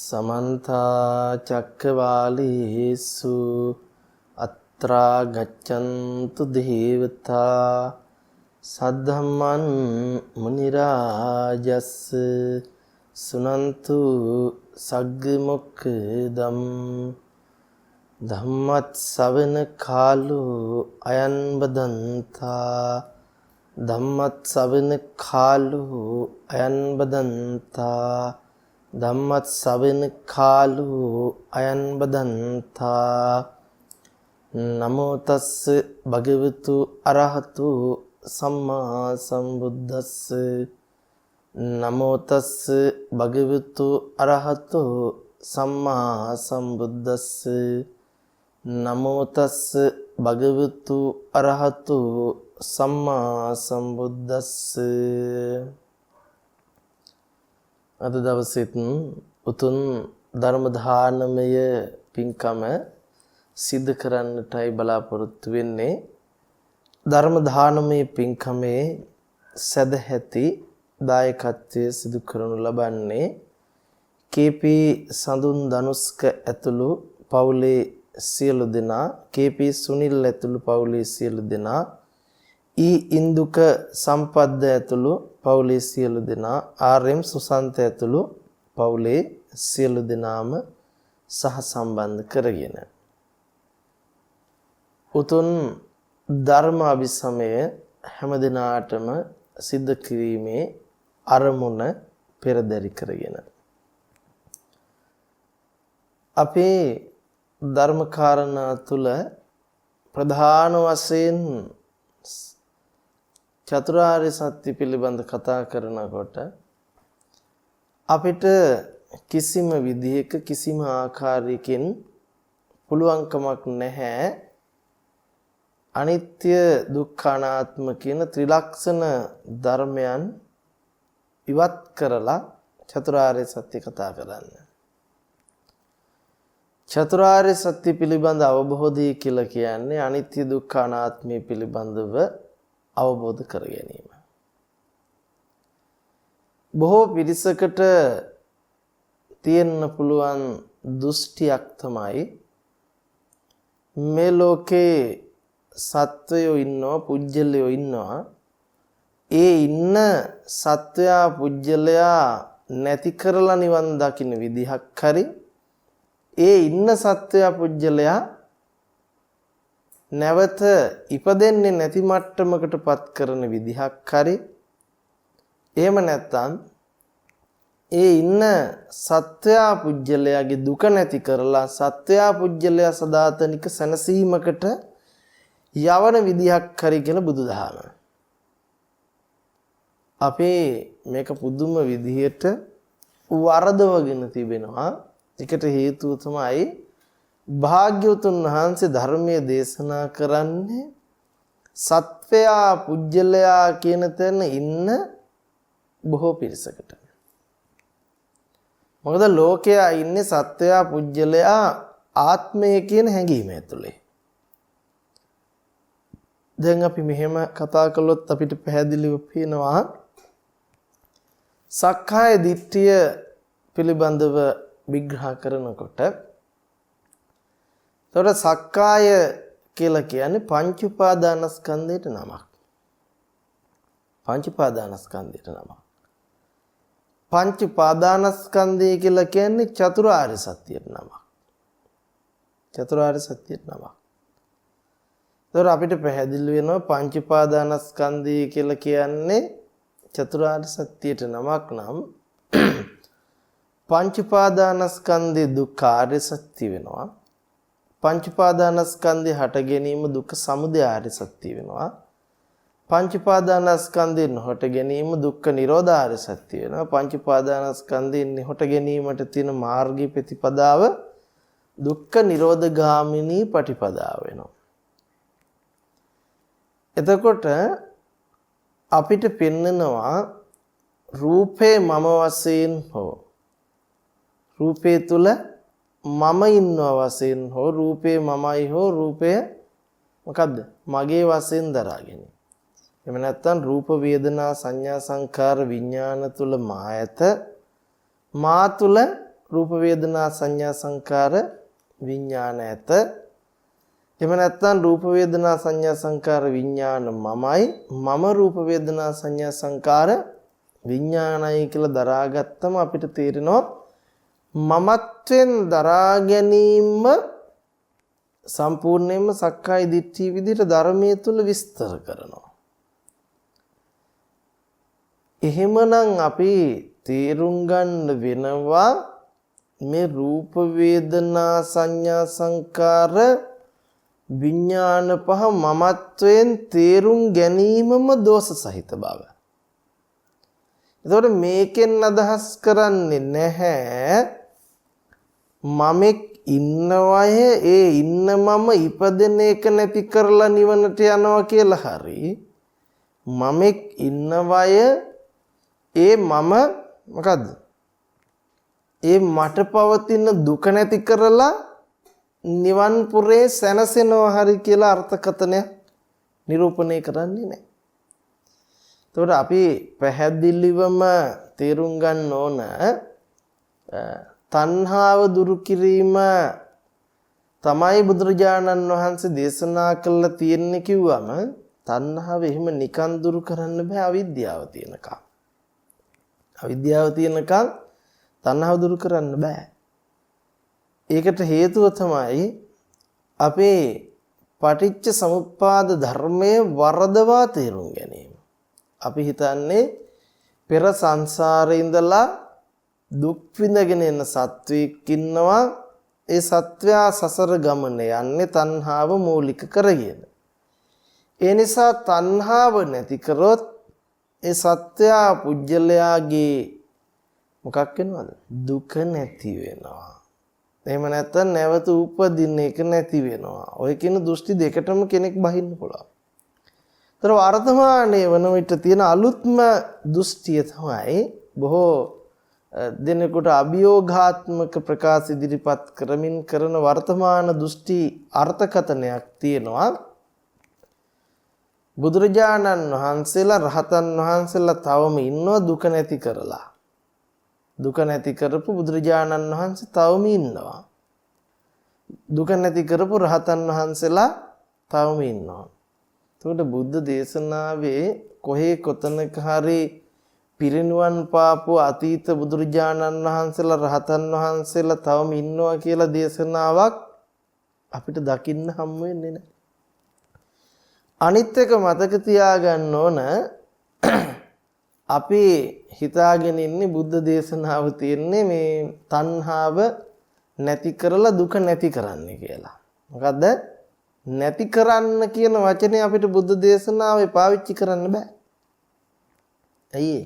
समन्ता चक्रवालेषु अत्रा गच्छन्तु देवता सद्धम्मं मुनिराजस्स सुनन्तु सग्गमुक्खदम् धम्मत् सवन कालो अयं बदन्ता धम्मत् सवन कालो अयं बदन्ता धम्मत् सवन कालो अयं बदन्ता नमो तस्स भगवतु अरहतु सम्मा संबुद्धस्स नमो तस्स भगवतु अरहतु सम्मा संबुद्धस्स नमो तस्स भगवतु अरहतु सम्मा संबुद्धස්ස. අද දවසෙත් උතුම් ධර්ම දානමය පින්කම සිද්ධ කරන්නටයි බලාපොරොත්තු වෙන්නේ. ධර්ම දානමය පින්කමේ සදැහැති දායකත්වයේ සිදු කරනු ලබන්නේ කේ.පී. සඳුන් ධනුස්ක ඇතුළු පවුලේ සියලු දෙනා, කේ.පී. සුනිල් ඇතුළු පවුලේ සියලු දෙනා, ඉන්දුක සම්පද්ද ඇතුළු පවුලේ සියලු දෙනා, ආර්.එම්. සුසන්ත ඇතුළු පවුලේ සියලු දෙනාම සහ සම්බන්ධ කරගෙන උතුම් ධර්ම අභිසමය හැම දිනාටම සිද්ධ කිරීමේ අරමුණ පෙරදරි කරගෙන අපේ ධර්ම කාරණා තුල ප්‍රධාන වශයෙන් චතුරාර්ය සත්‍ය පිළිබඳ කතා කරනකොට අපිට කිසිම විදිහක කිසිම ආකාරයකින් පුළුවන්කමක් නැහැ අනිත්‍ය දුක්ඛ අනාත්ම කියන ත්‍රිලක්ෂණ ධර්මයන් ඉවත් කරලා චතුරාර්ය සත්‍ය කතා කරන්න. චතුරාර්ය සත්‍ය පිළිබඳ අවබෝධය කියලා කියන්නේ අනිත්‍ය දුක්ඛ අනාත්මය පිළිබඳව අවබෝධ කර ගැනීම. බොහෝ පිරිසකට තියෙන්න පුළුවන් දෘෂ්ටියක් තමයි මේ ලෝකේ සත්වයෝ ඉන්නවා, පුජ්‍යලයෝ ඉන්නවා. ඒ ඉන්න සත්වයා පුජ්‍යලයා නැති කරලා නිවන් දකින්න විදිහක් හරි, ඒ ඉන්න සත්වයා පුජ්‍යලයා නැවත ඉපදෙන්නේ නැති මට්ටමකටපත් කරන විදිහක් හරි, එහෙම නැත්නම් ඒ ඉන්න සත්වයා පුජ්‍යලයාගේ දුක නැති කරලා සත්වයා පුජ්‍යලයා සදාතනික සැනසීමකට යවන විදිහක් හරි කියලා බුදුදහම. අපේ මේක පුදුම විදිහට වරදවගෙන තිබෙනවා. ඒකට හේතුව තමයි භාග්‍යවතුන් වහන්සේ ධර්මයේ දේශනා කරන්නේ සත්වයා පුජ්‍යලයා කියන තැන ඉන්න බොහෝ පිරිසකට. මොකද ලෝකයා ඉන්නේ සත්වයා පුජ්‍යලයා ආත්මය කියන හැඟීම ඇතුලේ. දැන් අපි මෙහෙම කතා කළොත් අපිට පැහැදිලිව පේනවා සක්කාය දිට්ඨිය පිළිබඳව විග්‍රහ කරනකොට එතකොට සක්කාය කියලා කියන්නේ පංච උපාදානස්කන්ධයට නමක්. පංච උපාදානස්කන්ධයට නමක්. පංච උපාදානස්කන්ධය කියලා කියන්නේ චතුරාර්ය සත්‍යයට නමක්. චතුරාර්ය සත්‍යයට නමක්. එතකොට අපිට පැහැදිලි වෙනවා පංච උපාදානස්කන්ධය කියලා කියන්නේ චතුරාර්ය සත්‍යයට නමක් නම් පංච උපාදානස්කන්ධේ දුක්ඛාර්ය සත්‍ය වෙනවා. පංච උපාදානස්කන්ධේ හට ගැනීම දුක්ඛ සමුදය ආර්ය සත්‍ය වෙනවා. පංච උපාදානස්කන්ධේ නොහට ගැනීම දුක්ඛ නිරෝධ ආර්ය සත්‍ය වෙනවා. පංච උපාදානස්කන්ධේ නොහට ගැනීමට තියෙන මාර්ගී ප්‍රතිපදාව දුක්ඛ නිරෝධ ගාමිනී පටිපදාව වෙනවා. එතකොට අපිට පෙන්නනවා රූපේ මම වශයෙන් හෝ රූපේ තුල මම ඉන්නවා වශයෙන් හෝ රූපේ මමයි හෝ රූපය මොකද්ද මගේ වශයෙන් දරාගෙන. එහෙම නැත්නම් රූප වේදනා සංඥා සංකාර විඥාන තුල මා ඇත, මා තුල රූප වේදනා සංඥා සංකාර විඥාන ඇත. එහෙම නැත්නම් රූප වේදනා සංඥා සංකාර විඥාන මමයි, මම රූප වේදනා සංඥා සංකාර විඥානයි කියලා දරාගත්තම අපිට තේරෙනවා මමත්වෙන් දරා ගැනීම සම්පූර්ණයෙන්ම සක්කාය දිට්ඨිය විදිහට ධර්මයේ තුල විස්තර කරනවා. එහෙමනම් අපි තේරුම් ගන්න වෙනවා මේ රූප වේදනා සංඥා සංකාර විඥාන පහ මමත්වයෙන් තේරුම් ගැනීමම දෝෂ සහිත බව. එතකොට මේකෙන් අදහස් කරන්නේ නැහැ මමෙක් ඉන්නවය ඒ ඉන්න මම ඉපදෙන එක නැති කරලා නිවනට යනවා කියලා හරි මමෙක් ඉන්නවය ඒ මම මොකද්ද ඒ මට පවතින දුක නැති කරලා නිවන් පුරේ සැනසෙනවා හරි කියලා අර්ථකථනය නිරූපණය කරන්නේ නැහැ. එතකොට අපි පැහැදිලිවම තේරුම් ගන්න ඕන තණ්හාව දුරු කිරීම තමයි බුදුරජාණන් වහන්සේ දේශනා කළා තියෙන්නේ කිව්වම තණ්හාව එහෙම නිකන් දුරු කරන්න බෑ අවිද්‍යාව තියෙනකම්. අවිද්‍යාව තියෙනකම් තණ්හාව දුරු කරන්න බෑ. ඒකට හේතුව තමයි අපේ පටිච්ච සමුප්පාද ධර්මයේ වරදවා තේරුම් ගැනීම. අපි හිතන්නේ පෙර සංසාරේ ඉඳලා දුක් විඳගෙන යන සත්වයෙක් ඉන්නවා. ඒ සත්වයා සසර ගමන යන්නේ තණ්හාව මූලික කරගෙන. ඒ නිසා තණ්හාව නැති කරොත් ඒ සත්වයා පුජ්‍යලයාගේ මොකක් වෙනවද? දුක නැති වෙනවා. එහෙම නැත්නම් නැවත උපදින්න එක නැති වෙනවා. ඔය කියන දෘෂ්ටි දෙකටම කෙනෙක් බහින්න පුළුවන්. ඒතර වර්තමානයේ වන විට තියෙන අලුත්ම දෘෂ්ටිය තමයි බොහෝ දෙනෙකුට අභියෝගාත්මක ප්‍රකාශ ඉදිරිපත් කරමින් කරන වර්තමාන දෘෂ්ටි අර්ථකථනයක් තියෙනවා. බුදුරජාණන් වහන්සේලා රහතන් වහන්සේලා තවම ඉන්නවා දුක නැති කරලා. දුක නැති කරපු බුදුරජාණන් වහන්සේ තවම ඉන්නවා. දුක නැති කරපු රහතන් වහන්සේලා තවම ඉන්නවා. එතකොට බුද්ධ දේශනාවේ කොහේ කොතනක හරි පිරිනුවන් පාපු අතීත බුදුරජාණන් වහන්සේලා රහතන් වහන්සේලා තවම ඉන්නවා කියලා දේශනාවක් අපිට දකින්න හම් වෙන්නේ නැහැ. අනිත් එක මතක තියාගන්න ඕන අපි හිතාගෙන ඉන්නේ බුද්ධ දේශනාව තියෙන්නේ මේ තණ්හාව නැති කරලා දුක නැති කරන්න කියලා. මොකද්ද? නැති කරන්න කියන වචනේ අපිට බුද්ධ දේශනාවේ පාවිච්චි කරන්න බෑ. ඇයි?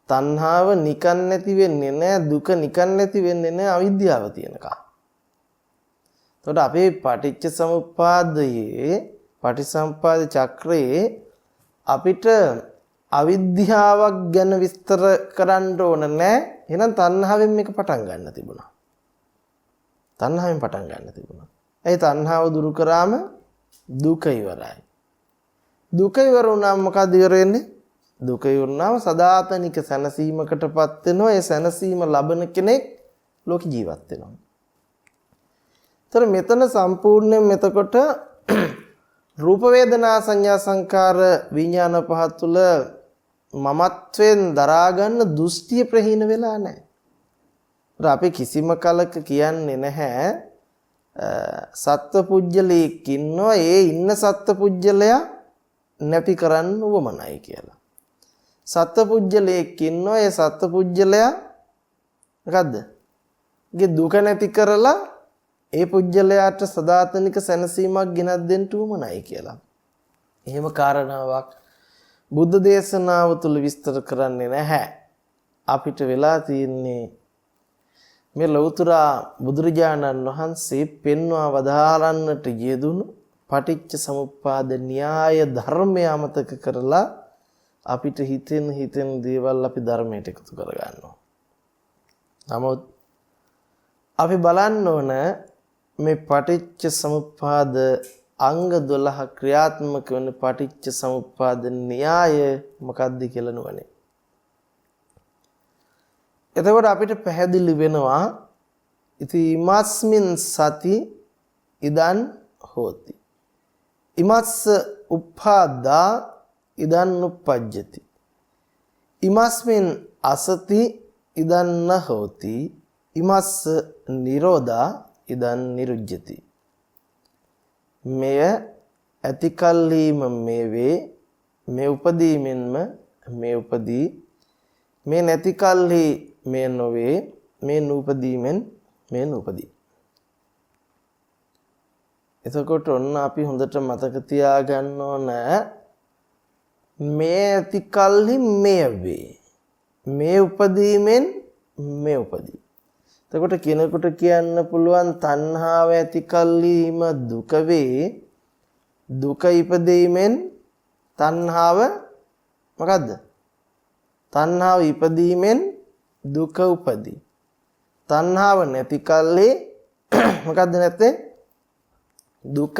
තණ්හාව නිකන් නැති වෙන්නේ නැහැ, දුක නිකන් නැති වෙන්නේ නැහැ අවිද්‍යාව තියෙනකම්. එතකොට අපේ පටිච්ච සමුප්පාදයේ පටිසම්පාද චක්‍රයේ අපිට අවිද්‍යාවක් ගැන විස්තර කරන්න ඕන නැහැ. එහෙනම් තණ්හාවෙන් මේක පටන් ගන්න තිබුණා. තණ්හාවෙන් පටන් ගන්න තිබුණා. ඒ තණ්හාව දුරු කරාම දුක ඉවරයි. දුක ඉවර වුණාම මොකද ඉවර වෙන්නේ? දුක ඉවරනාම සදාතනික සැනසීමකටපත් වෙනවා. ඒ සැනසීම ලබන කෙනෙක් ලෝක ජීවත් වෙනවා. ඒතර මෙතන සම්පූර්ණයෙන් එතකොට රූප වේදනා සංඥා සංකාර විඥාන පහ තුළ මමත්වෙන් දරා ගන්න දෘෂ්ටිය ප්‍රහීන වෙලා නැහැ. අපි කිසිම කලක කියන්නේ නැහැ සත්පුජ්‍යලයක් ඉන්නවා ඒ ඉන්න සත්පුජ්‍යලයා නැති කරන්න උවමනයි කියලා. සත්පුජ්‍යලයක් ඉන්නවා ඒ සත්පුජ්‍යලයා මොකද්ද? ගේ දුක නැති කරලා ඒ පුජ්‍යලයාට සදාතනික සැනසීමක් ගෙනත් දෙන්න උවමනයි කියලා. එහෙම කාරණාවක් බුද්ධ දේශනාව තුළ විස්තර කරන්නේ නැහැ. අපිට වෙලා තියෙන්නේ මේ ලෞතර බුදුරජාණන් වහන්සේ පෙන්වා වදාරන්නට යෙදුණු පටිච්ච සමුප්පාද න්‍යාය ධර්මය අමතක කරලා අපිට හිතෙන දේවල් අපි ධර්මයට එකතු කරගන්නවා. නමුත් අපි බලන්න ඕන මේ පටිච්ච සමුප්පාද අංග 12 ක්‍රියාත්මක වෙන පටිච්ච සමුප්පාද න්‍යාය මොකක්ද කියලා නුවණේ. එතකොට අපිට පැහැදිලි වෙනවා ඉති ඉමස්මින් සති ඉදන් හෝති. ඉමස්ස උප්පාදා ඉදන් උප්පජ්ජති. ඉමස්මින් අසති ඉදන් න හෝති. ඉමස්ස නිරෝධා ඉදන් නිරුජ්ජති. මෙය ඇතිකල්හිම මේ වේ, මේ උපදීමෙන්ම මේ උපදී, මේ නැතිකල්හි මේ නොවේ, මේ නූපදීමෙන් මේ නූපදී. එතකොට ඔන්න අපි හොඳට මතක තියාගන්න ඕන මේ ඇතිකල්හි මේ වේ, මේ උපදීමෙන් මේ උපදී. එතකොට කෙනෙකුට කියන්න පුළුවන් තණ්හාව ඇතිකල්හිම දුක වේ, දුක ඉපදීමෙන් තණ්හාව මොකද්ද? තණ්හාව ඉපදීමෙන් දුක උපදී. තණ්හාව නැති කල්හි මොකද්ද නැත්තේ? දුක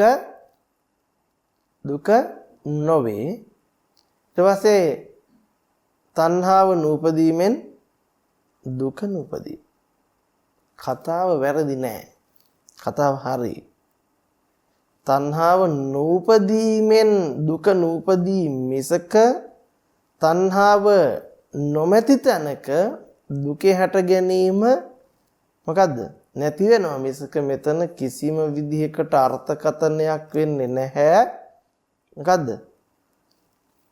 නොවේ. ඊට පස්සේ තණ්හාව නූපදීමෙන් දුක නූපදී. කතාව වැරදි නෑ. කතාව හරි. තණ්හාව නූපදීමෙන් දුක නූපදී මිසක තණ්හාව නොමැති තැනක දුකේ හැට ගැනීම මොකද්ද? නැති වෙනවා මිසක මෙතන කිසිම විදිහකට අර්ථකථනයක් වෙන්නේ නැහැ. මොකද්ද?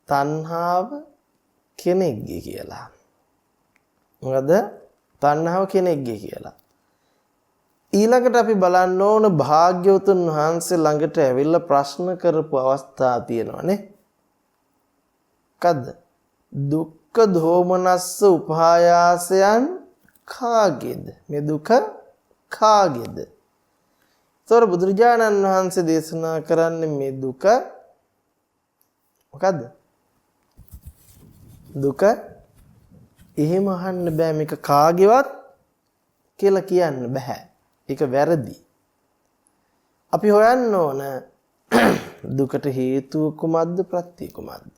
තණ්හාව කෙනෙක්ගේ කියලා. මොකද? තණ්හාව කෙනෙක්ගේ කියලා. ඊළඟට අපි බලන්න ඕන භාග්‍යවතුන් වහන්සේ ළඟට ඇවිල්ලා ප්‍රශ්න කරපු අවස්ථා තියෙනවානේ. මොකද්ද? දුක්ඛ දෝමනස්ස උපායාසයන් කාගේද? මේ දුක කාගේද? ඒතර බුදුරජාණන් වහන්සේ දේශනා කරන්නේ මේ දුක මොකද්ද? දුක එහෙම අහන්න බෑ, මේක කාගේවත් කියලා කියන්න බෑ. ඒක වැරදි. අපි හොයන්න ඕන දුකට හේතුව කුමක්ද ප්‍රත්‍ය කුමක්ද?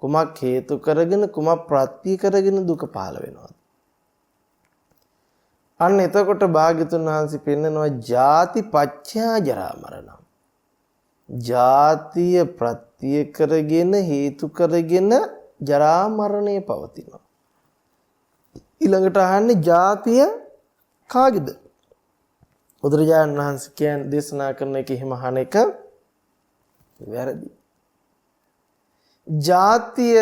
කුමක් හේතු කරගෙන කුමක් ප්‍රත්‍ය කරගෙන දුක පහළ වෙනවද? අන්න එතකොට භාග්‍යතුන් වහන්සේ පෙන්නනවා ජාති පච්චා ජරා මරණ. ජාතිය ප්‍රත්‍ය කරගෙන හේතු කරගෙන ජරා මරණය පවතිනවා. ඊළඟට අහන්නේ ජාතිය කාගේද? බුදුරජාණන් වහන්සේ කියන්නේ දේශනා කරන එක එහෙම අහන එක වැරදි. ජාතිය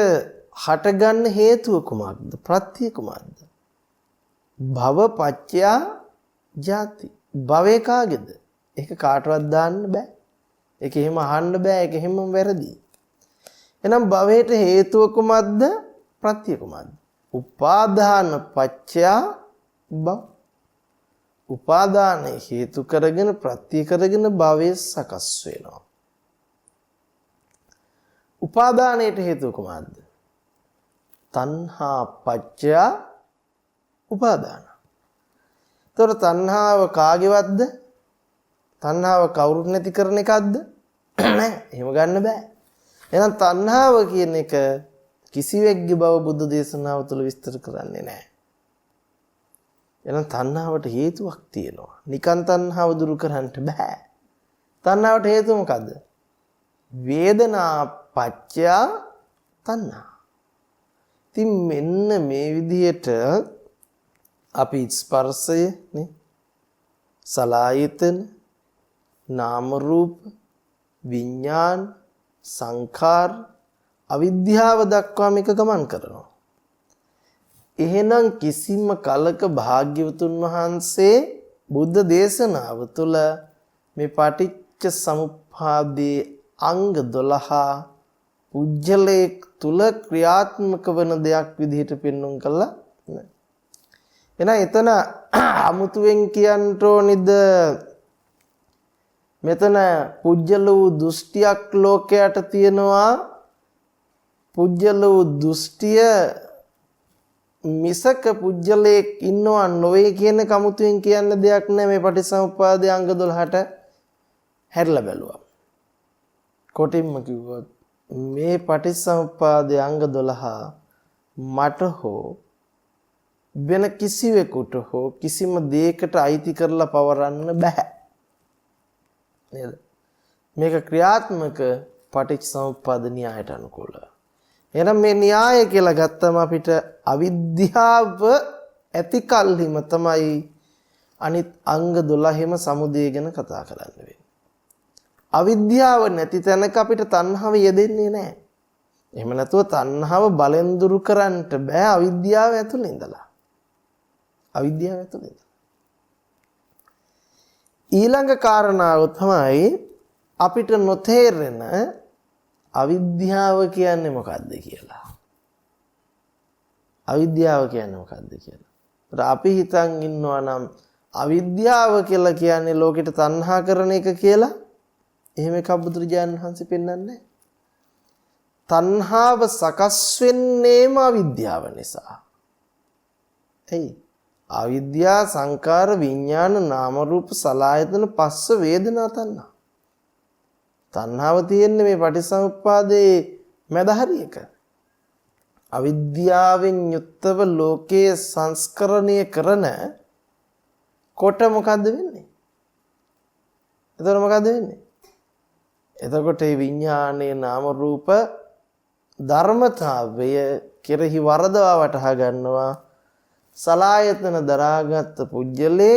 හටගන්න හේතුව කුමක්ද? ප්‍රත්‍ය කුමක්ද? භව පච්චයා ජාති. භවය කාගේද? ඒක කාටවත් දාන්න බෑ. ඒක එහෙම අහන්න බෑ. ඒක එහෙම වැරදි. එහෙනම් භවයට හේතුව කුමක්ද? ප්‍රත්‍ය කුමක්ද? උපාදාන පච්චයා භව. උපාදාන හේතු කරගෙන ප්‍රත්‍ය කරගෙන භවය සකස් වෙනවා. උපාදානයට හේතුව කුමක්ද? තණ්හා පච්චයා උපාදාන. ඒතර තණ්හාව කාගේවත්ද? තණ්හාව කවුරුත් නැති කරන එකක්ද? නෑ, එහෙම ගන්න බෑ. එහෙනම් තණ්හාව කියන එක කිසිවෙක්ගේ බව බුදු දේශනාව තුළ විස්තර කරන්නේ නෑ. එහෙනම් තණ්හාවට හේතුවක් තියෙනවා. නිකන් තණ්හාව දුරු කරන්න බෑ. තණ්හාවට හේතුව මොකද්ද? වේදනා පච්චයා තණ්හා. ඉතින් මෙන්න මේ විදිහට අපි ස්පර්ශය නේ, සලආයතන, නාම රූප, විඥාන, සංඛාර, අවිද්‍යාව දක්වා මේක ගමන් කරනවා. එහෙනම් කිසිම කලක භාග්‍යවතුන් වහන්සේ බුද්ධ දේශනාව තුළ මේ පටිච්ච සමුප්පාදයේ අංග 12 උජ්ජලයේ තුල ක්‍රියාත්මක වන දෙයක් විදිහට පෙන්වුම් කළා නෑ. එහෙනම් එතන අමුතුවෙන් කියන්න ඕනිද මෙතන පුජ්‍යල වූ දෘෂ්ටියක් ලෝකයට තියෙනවා. පුජ්‍යල වූ දෘෂ්ටිය මිසක පුජ්‍යලයක් ඉන්නවා නොවේ කියන කමුතුවෙන් කියන්න දෙයක් නෑ. මේ පටිච්චසමුප්පාදයේ අංග 12ට හැරිලා බැලුවා. කොටින්ම කිව්වොත් මේ පටිච්චසමුප්පාදයේ අංග 12 මට හෝ වෙන කිසිවෙකුට හෝ කිසිම දෙයකට අයිති කරලා පවරන්න බෑ. නේද? මේක ක්‍රියාත්මක පටිච්චසමුප්පාද න්‍යායට අනුකූලව. එහෙනම් මේ න්‍යාය කියලා ගත්තම අපිට අවිද්‍යාව ඇති කල්හිම තමයි අනිත් අංග 12ෙම සමුදය ගැන කතා කරන්න වෙන්නේ. අවිද්‍යාව නැති තැනක අපිට තණ්හාව යෙදෙන්නේ නැහැ. එහෙම නැතුව තණ්හාව බලෙන් දුරු කරන්නට බෑ අවිද්‍යාව ඇතුළේ ඉඳලා. අවිද්‍යාව ඇතුළේ ඉඳලා. ඊළඟ කාරණාව තමයි අපිට නොතේරෙන අවිද්‍යාව කියන්නේ මොකක්ද කියලා. අවිද්‍යාව කියන්නේ මොකක්ද කියලා. අපි හිතන් ඉන්නවා නම් අවිද්‍යාව කියලා කියන්නේ ලෝකෙට තණ්හා කරන එක කියලා. එහෙම එකක් බුදුරජාණන් වහන්සේ පෙන්වන්නේ නැහැ. තණ්හාව සකස් වෙන්නේම අවිද්‍යාව නිසා. එයි අවිද්‍යා සංකාර විඥාන නාම රූප සලආයතන පස්ස වේදනා තණ්හා. තණ්හාව තියෙන්නේ මේ පටිච්චසමුප්පාදයේ මැද හරියක. අවිද්‍යාවෙන් යුක්තව ලෝකයේ සංස්කරණය කරන කොට මොකද්ද වෙන්නේ? එතකොට මොකද්ද වෙන්නේ? එතකොට මේ විඥානයේ නාම රූප ධර්මතාවය කෙරෙහි වරදවා වටහා ගන්නවා. සලායතන දරාගත් පුජ්‍යලේ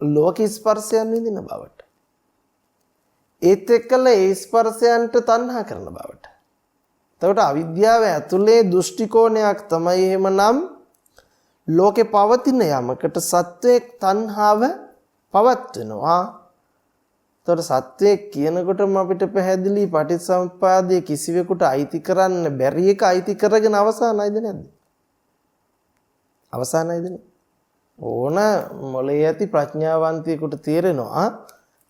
ලෝක ස්පර්ශයන් විඳින බවට. ඒත් එක්කල ඒ ස්පර්ශයන්ට තණ්හා කරන බවට. එතකොට අවිද්‍යාව ඇතුලේ දෘෂ්ටි කෝණයක් තමයි එහෙමනම් ලෝකේ පවතින යමකට සත්වයක් තණ්හාව පවත්වනවා. එතකොට සත්වයක් කියනකොටම අපිට පැහැදිලි පටිච්චසමුප්පාදයේ කිසිවෙකුට අයිති කරන්න බැරි එක අයිති කරගෙන අවසానයිද නැද්ද? අවසానයිද? ඕන මොලේ ඇති ප්‍රඥාවන්තයෙකුට තේරෙනවා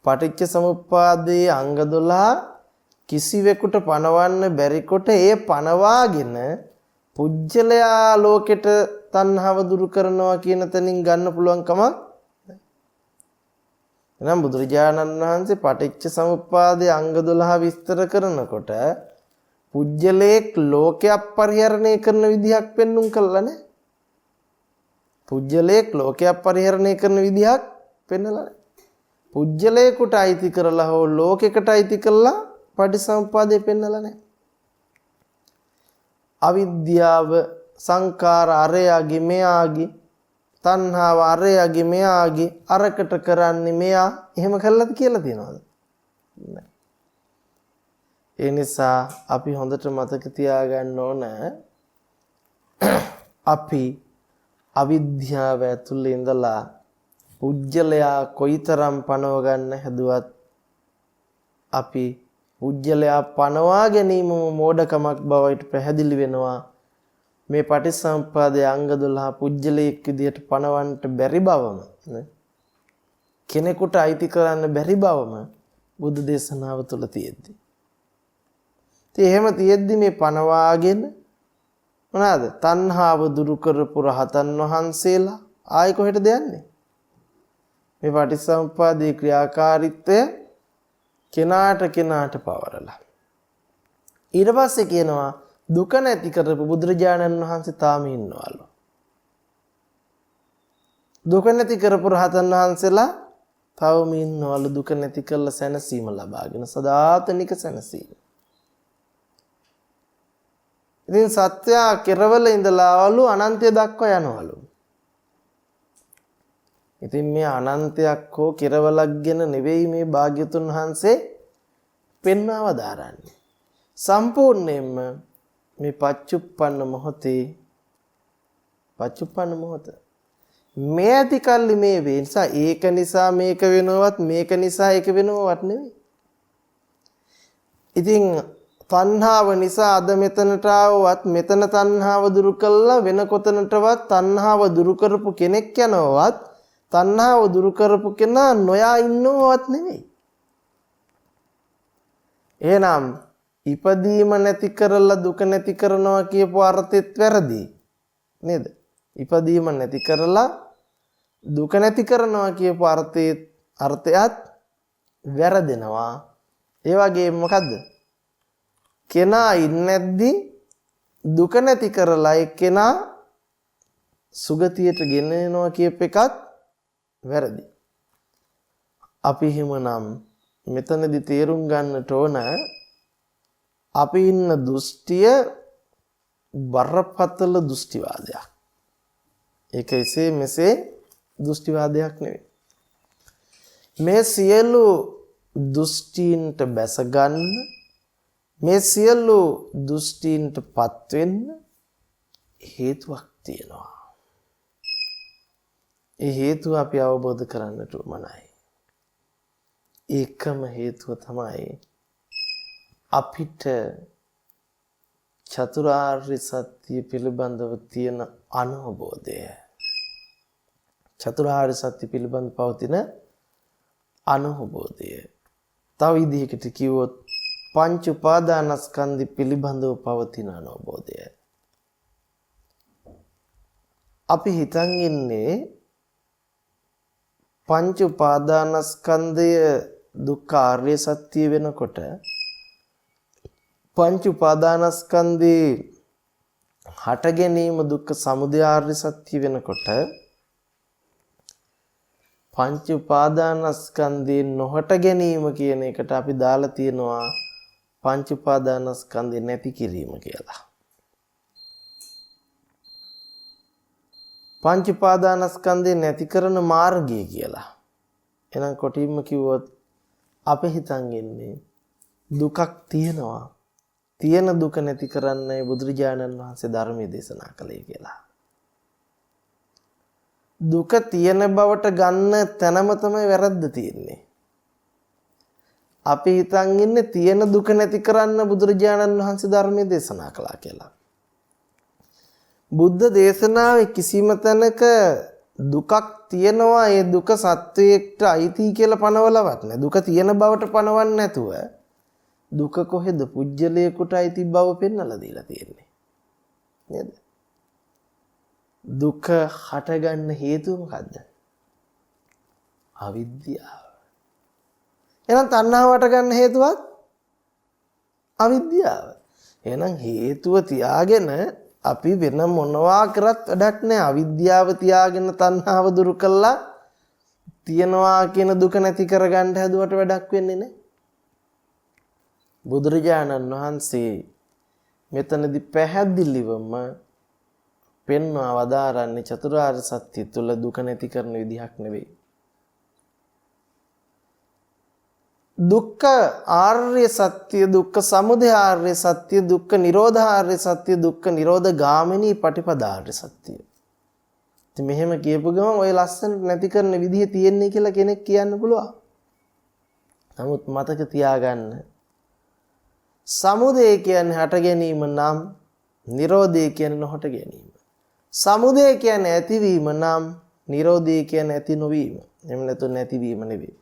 පටිච්චසමුප්පාදයේ අංග 12 කිසිවෙකුට පනවන්න බැරි කොට ඒ පනවාගෙන පුජ්‍යලයා ලෝකෙට තණ්හාව දුරු කරනවා කියන තැනින් ගන්න පුළුවන් කමක්. එහෙනම් බුදුරජාණන් වහන්සේ පටිච්චසමුප්පාදයේ අංග 12 විස්තර කරනකොට පුජ්‍යලේක් ලෝකයක් පරිහරණය කරන විදිහක් පෙන්눔 කළා නේ. පුජ්‍යලේක් ලෝකයක් පරිහරණය කරන විදිහක් පෙන්නලා නේ. පුජ්‍යලේකට අයිති කරලා හෝ ලෝකයකට අයිති කරලා පටිච්චසමුප්පාදේ පෙන්නලා නැහැ. අවිද්‍යාව සංකාර අරයාගේ මෙයාගේ තණ්හාව අරයාගේ මෙයාගේ අරකට කරන්නේ මෙයා එහෙම කළාද කියලා තියනවද? නැහැ. ඒ නිසා අපි හොඳට මතක තියාගන්න ඕන අපි අවිද්‍යාව ඇතුළේ ඉඳලා පුජ්‍යලයා කොයිතරම් පනව ගන්න හැදුවත් අපි පුජ්‍යලයා පනවා ගැනීමම මෝඩකමක් බවට පැහැදිලි වෙනවා. මේ පටිච්චසමුප්පාදයේ අංග 12 පුජ්‍යලයක් විදියට පනවන්නට බැරි බවම කෙනෙකුට අයිති කරන්න බැරි බවම බුදු දේශනාව තුළ තියෙද්දි. ඉතින් එහෙම තියෙද්දි මේ පනවාගෙන මොනවාද? තණ්හාව දුරු කරපු රහතන් වහන්සේලා ආයි කොහෙටද යන්නේ? මේ පටිච්චසමුප්පාදයේ ක්‍රියාකාරීත්වය කෙනාට පවරලා. ඊට පස්සේ කියනවා දුක නැති කරපු බුදුරජාණන් වහන්සේ තාම ඉන්නවලු. දුක නැති කරපු රහතන් වහන්සේලා තවම ඉන්නවලු දුක නැති කරලා සැනසීම ලබාගෙන සදාතනික සැනසීම. ඉතින් සත්‍යය කෙරවල ඉඳලාවලු අනන්තය දක්වා යනවලු. ඉතින් මේ අනන්තයක් හෝ කෙරවලක් ගැන නෙවෙයි මේ භාග්‍යතුන් වහන්සේ පෙන්වව දාරන්නේ. සම්පූර්ණයෙන්ම මේ පච්චුප්පන්න මොහොතේ පච්චුප්පන්න මොහොත මේ ඇති කල්ලි මේ වේ නිසා ඒක නිසා මේක වෙනවත් මේක නිසා ඒක වෙනවත් නෙවෙයි. ඉතින් තණ්හාව නිසා අද මෙතනට ආවවත් මෙතන තණ්හාව දුරු කළා වෙන කොතනටවත් තණ්හාව දුරු කරපු කෙනෙක් යනවත් තණ්හාව දුරු කරපු කෙනා නොයා ඉන්නවත් නෙවෙයි. එහෙනම් ඉපදීම නැති කරලා දුක නැති කරනවා කියපු අර්ථෙත් වැරදි නේද? ඉපදීම නැති කරලා දුක නැති කරනවා කියපු අර්ථයත් වැරදෙනවා. ඒ වගේ මොකද්ද? කෙනා ඉන්නේ නැද්දි දුක නැති කරලා එක්කෙනා සුගතියට ගෙනෙනවා කියප එකත් වැරදි. අපි හිමනම් මෙතනදි තේරුම් ගන්නට ඕන අපි ඉන්න දෘෂ්ටිය බරපතල දෘෂ්ටිවාදයක්. ඒක එසේ මෙසේ දෘෂ්ටිවාදයක් නෙවෙයි. මේ සියලු දෘෂ්ටීන්ට බැස ගන්න, මේ සියලු දෘෂ්ටීන්ටපත් වෙන්න හේතුවක් තියෙනවා. ඒ හේතුව අපි අවබෝධ කරගන්නට උවමනයි. ඒකම හේතුව තමයි අපිට චතුරාර්ය සත්‍ය පිළිබඳව තියෙන අනුබෝධය. චතුරාර්ය සත්‍ය පිළිබඳව පවතින අනුබෝධය. තව විදිහකට කිව්වොත් පංච උපාදානස්කන්ධ පිළිබඳව පවතින අනුබෝධය. අපි හිතන් ඉන්නේ පංච උපාදානස්කන්ධය දුක්ඛ ආර්ය සත්‍ය වෙනකොට පංච උපාදානස්කන්ධේ හට ගැනීම දුක්ඛ සමුදය ආර්ය සත්‍ය වෙනකොට පංච උපාදානස්කන්ධේ නොහට ගැනීම කියන එකට අපි දාලා තියෙනවා පංච උපාදානස්කන්ධේ නැති කිරීම කියලා. පංච උපාදානස්කන්ධේ නැති කරන මාර්ගය කියලා. එහෙනම් කොටින්ම කිව්වොත් අපි හිතන් ඉන්නේ දුකක් තියෙනවා. තියෙන දුක නැති කරන්නයි බුදුරජාණන් වහන්සේ ධර්මයේ දේශනා කළේ කියලා. දුක තියෙන බවට ගන්න තැනම තමයි වැරද්ද තියෙන්නේ. අපි හිතන් ඉන්නේ තියෙන දුක නැති කරන්න බුදුරජාණන් වහන්සේ ධර්මයේ දේශනා කළා කියලා. බුද්ධ දේශනාවේ කිසිම තැනක දුකක් තියෙනවා ඒ දුක සත්වයකට අයිති කියලා පනවලවත් නැහැ. දුක තියෙන බවට පනවන්නේ නැතුව දුක කොහෙද පුජ්‍යලයකට අයිති බව පෙන්වලා දීලා තියෙන්නේ. නේද? දුක හටගන්න හේතුව මොකද්ද? අවිද්‍යාව. එහෙනම් තණ්හාව හටගන්න හේතුවත් අවිද්‍යාව. එහෙනම් හේතුව තියාගෙන අපි වෙන මොනවා කරත් වැඩක් නැහැ. අවිද්‍යාව තියාගෙන තණ්හාව දුරු කළා තියනවා කියන දුක නැති කරගන්න හැදුවට වැඩක් වෙන්නේ නැහැ. බුදුරජාණන් වහන්සේ මෙතනදී පැහැදිලිවම පෙන්වා වදාරන්නේ චතුරාර්ය සත්‍ය තුල දුක නැති කරන විදිහක් නෙවෙයි. දුක්ඛ ආර්ය සත්‍ය, දුක්ඛ සමුදය ආර්ය සත්‍ය, දුක්ඛ නිරෝධ ආර්ය සත්‍ය, දුක්ඛ නිරෝධ ගාමිනී පටිපදාර්ය සත්‍ය. ඉතින් මෙහෙම කියපු ගමන් ඔය ලස්සන නැති කරන විදිහ තියෙන්නේ කියලා කෙනෙක් කියන්න පුළුවන්. නමුත් මතක තියාගන්න සමුදය කියන්නේ හට ගැනීම නම් නිරෝධය කියන්නේ නොහට ගැනීම. සමුදය කියන්නේ ඇතිවීම නම් නිරෝධය කියන්නේ ඇති නොවීම. එහෙම නැතු නැතිවීම නෙවෙයි.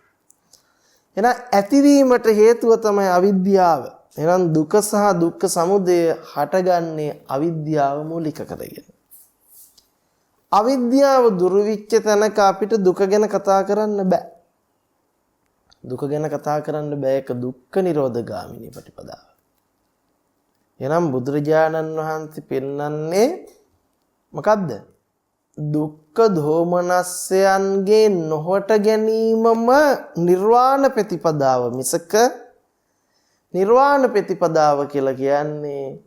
එහෙනම් ඇතිවීමට හේතුව තමයි අවිද්‍යාව. එහෙනම් දුක සහ දුක්ඛ සමුදය හටගන්නේ අවිද්‍යාව මූලික කරගෙන. අවිද්‍යාව දුරු වෙච්ච තැනක අපිට දුක ගැන කතා කරන්න බෑ. දුක ගැන කතා කරන්න බෑ. ඒක දුක්ඛ නිරෝධ ගාමිනී ප්‍රතිපදාව. එහෙනම් බුදුරජාණන් වහන්සේ පෙන්වන්නේ මොකද්ද? දුක්ඛ දෝමනස්යන්ගේ නොහට ගැනීමම නිර්වාණ ප්‍රතිපදාව මිසක නිර්වාණ ප්‍රතිපදාව කියලා කියන්නේ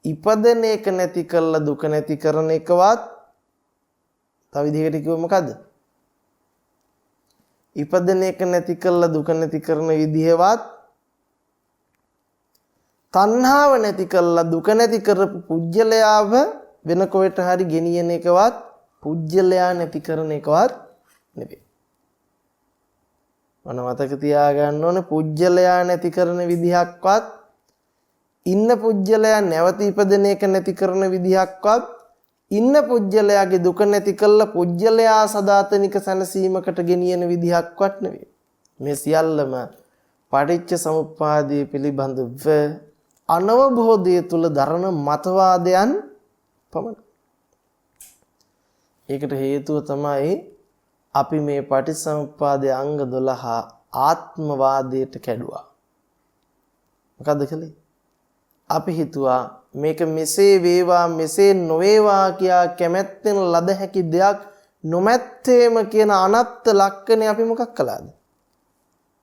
ඉපදෙන එක නැති කරලා දුක නැති කරන එකවත් තව විදිහකට කිව්වොත් මොකද්ද? ඉපදෙන එක නැති කරලා දුක නැති කරන විදිහවත් තණ්හාව නැති කරලා දුක නැති කරපු පුජ්‍යලයාව වෙන කොහෙට හරි ගෙනියන එකවත් පුජ්‍යලයා නැති කරන එකවත් නෙවෙයි. මම මතක තියාගන්න ඕනේ පුජ්‍යලයා නැති කරන විදිහක්වත් ඉන්න පුජ්‍යලයා නැවත ඉපදෙන එක නැති කරන විදිහක්වත් ඉන්න පුජ්‍යලයාගේ දුක නැති කළා පුජ්‍යලයා සදාතනික සැනසීමකට ගෙනියන විදිහක්වත් නෙවෙයි. මේ සියල්ලම පටිච්ච සමුප්පාදයේ පිළිබඳව අනවබෝධය තුල දරන මතවාදයන් පමණයි. ඒකට හේතුව තමයි අපි මේ පටිච්චසමුප්පාදයේ අංග 12 ආත්මවාදයට කැඩුවා. මොකද්ද කළේ? අපි හිතුවා මේක මෙසේ වේවා මෙසේ නොවේවා කියා කැමැත්තෙන් ලද හැකි දෙයක් නොමැත්තේම කියන අනත්ත් ලක්ෂණය අපි මොකක් කළාද?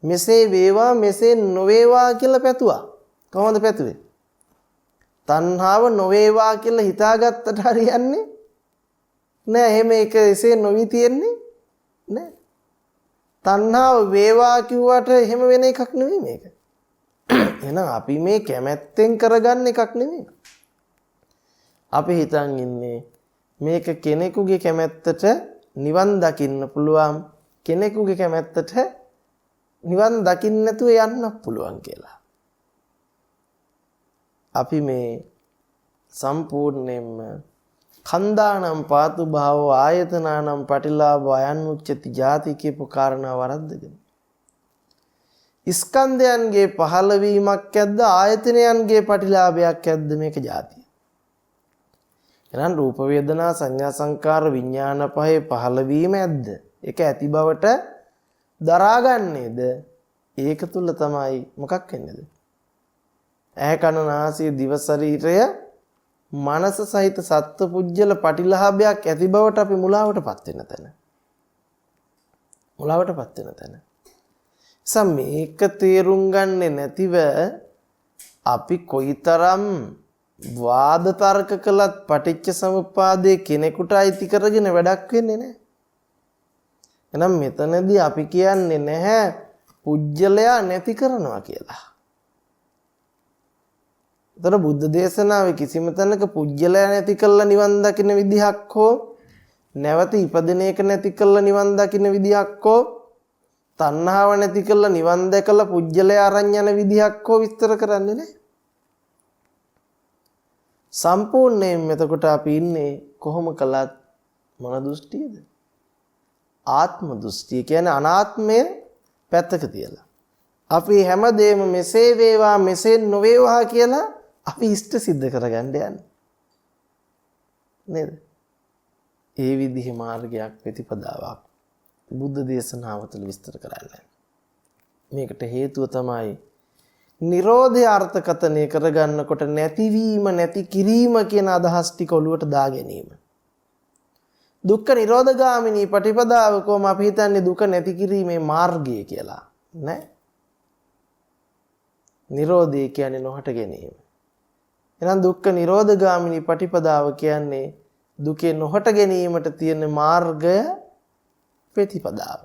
මෙසේ වේවා මෙසේ නොවේවා කියලා පැතුවා. කොහොමද පැතුවේ? තණ්හාව නොවේවා කියලා හිතාගත්තට හරියන්නේ නෑ. එහෙම ඒක එසේ නොවි තියෙන්නේ නෑ. තණ්හාව වේවා කිව්වට එහෙම වෙන එකක් නෙවෙයි මේක. එහෙනම් අපි මේ කැමැත්තෙන් කරගන්න එකක් නෙවෙයි. අපි හිතන් ඉන්නේ මේක කෙනෙකුගේ කැමැත්තට නිවන් දකින්න පුළුවන්, කෙනෙකුගේ කැමැත්තට නිවන් දකින්න නැතුව යන්න පුළුවන් කියලා. අපි මේ සම්පූර්ණයෙන්ම කන්දානම් පාතු භාවෝ ආයතනානම් පටිලාභෝ අයන් උච්චති ජාති කියපු කාරණා වරද්දගෙන ස්කන්ධයන්ගේ පහළවීමක් ඇද්ද ආයතනයන්ගේ පටිලාභයක් ඇද්ද මේක ජාතිය. එහෙනම් රූප වේදනා සංඥා සංකාර විඥාන පහේ පහළවීම ඇද්ද? ඒක ඇති බවට දරාගන්නේද? ඒක තුල තමයි මොකක් වෙන්නේද? ඇහැ කන නාසය දිව ශරීරය මනස සහිත සත්ව පුජ්‍යල පටිලාභයක් ඇති බවට අපි මුලාවටපත් වෙන තැන. මුලාවටපත් වෙන තැන. මේක තේරුම් ගන්නේ නැතිව අපි කොයිතරම් වාද තර්ක කළත් පටිච්ච සමුප්පාදයේ කෙනෙකුට අයිති කරගෙන වැඩක් වෙන්නේ නැහැ. එහෙනම් මෙතනදී අපි කියන්නේ නැහැ පුජ්‍යලයා නැති කරනවා කියලා. ඒතර බුද්ධ දේශනාවේ කිසිම තැනක පුජ්‍යලයා නැති කළා නිවන් දකින්න විදිහක් හෝ නැවත ඉපදෙන එක නැති කළා නිවන් දකින්න විදිහක් හෝ තණ්හාව නැති කළා නිවන් දැකලා පුජ්‍යලයා අරන් යන විදිහක් හෝ විස්තර කරන්නේ නැහැ. සම්පූර්ණයෙන් එතකොට අපි ඉන්නේ කොහොම කළත් මොන දෘෂ්ටියද? ආත්ම දෘෂ්ටිය කියන්නේ අනාත්මය පැත්තක තියලා. අපි හැමදේම මෙසේ වේවා මෙසේ නොවේවා කියලා අපි ඉෂ්ට සිද්ධ කරගන්න යන්නේ. නේද? ඒ විදිහේ මාර්ගයක් ප්‍රතිපදාවක් බුද්ධ දේශනාව තුළ විස්තර කරන්නේ. මේකට හේතුව තමයි නිරෝධය අර්ථකථනය කරගන්නකොට නැතිවීම නැති කිරීම කියන අදහස් ටික ඔලුවට දා ගැනීම. දුක්ඛ නිරෝධගාමිනී ප්‍රතිපදාව කොහොම අපි හිතන්නේ දුක නැති කිරීමේ මාර්ගය කියලා. නෑ. නිරෝධය කියන්නේ නොහට ගැනීම. එහෙනම් දුක්ඛ නිරෝධගාමිනී ප්‍රතිපදාව කියන්නේ දුකේ නොහට ගැනීමට තියෙන මාර්ගය ප්‍රතිපදාව.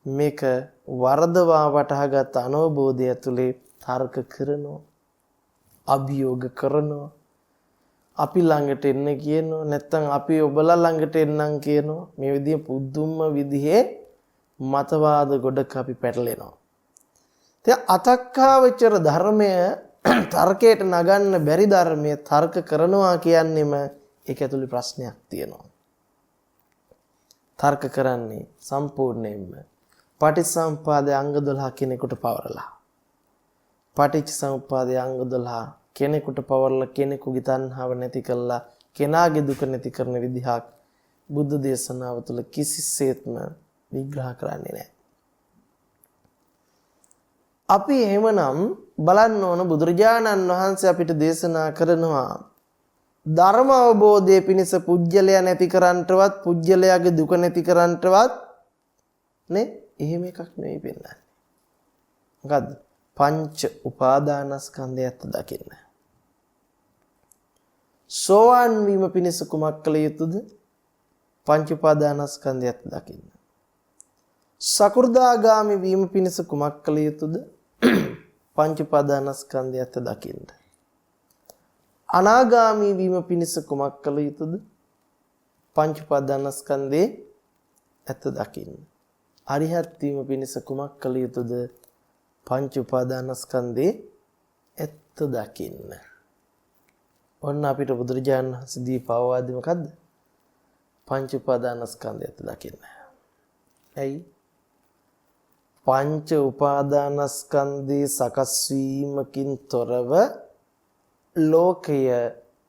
මේක වර්ධවා වටහාගත් අනවබෝධය ඇතුලේ තර්ක කරනවා, අභියෝග කරනවා, අපි ළඟට එන්න කියනවා, නැත්නම් අපි ඔබලා ළඟට එන්නම් කියනවා. මේ විදිහේ පුදුම විදිහේ මතවාද ගොඩක අපි පැටලෙනවා. දැන් අතක්කාවචර ධර්මය තර්කයට නගන්න බැරි ධර්මයේ තර්ක කරනවා කියන්නේම ඒක ඇතුලේ ප්‍රශ්නයක් තියෙනවා. තර්ක කරන්නේ සම්පූර්ණයෙන්ම පටිච්චසමුප්පාදයේ අංග 12 කෙනෙකුට පවරලා. පටිච්චසමුප්පාදයේ අංග 12 කෙනෙකුට පවරලා කෙනෙකුගේ තණ්හාව නැති කළා කෙනාගේ දුක නැති කරන විදිහක් බුද්ධ දේශනාව තුළ කිසිසේත්ම විග්‍රහ කරන්නේ නැහැ. අපි එහෙමනම් බලන්න ඕන බුදුරජාණන් වහන්සේ අපිට දේශනා කරනවා ධර්ම අවබෝධයේ පිණිස පුජ්‍යලයා නැති කරන්නටවත් පුජ්‍යලයාගේ දුක නැති කරන්නටවත් නේ එහෙම එකක් නෙවෙයි පෙන්නන්නේ. මොකද්ද? පංච උපාදානස්කන්ධයත් දකින්න. සෝවාන් වීම පිණිස කුමක් කළ යුතුද? පංච උපාදානස්කන්ධයත් දකින්න. සකෘදාගාමි වීම පිණිස කුමක් කළ යුතුද? පංච උපාදානස්කන්ධයත් දකින්න. අනාගාමි වීම පිණිස කුමක් කළ යුතුද? පංච උපාදානස්කන්ධේ ඇත්ත දකින්න. අරිහත් වීම පිණිස කුමක් කළ යුතුද? පංච උපාදානස්කන්ධේ ඇත්ත දකින්න. ඔන්න අපිට බුදුරජාණන් වහන්සේ දීපවවාදී මොකද්ද? පංච උපාදානස්කන්ධය ඇත්ත දකින්න. ඇයි? පංච උපාදානස්කන්ධේ සකස් වීමකින් තොරව ලෝකය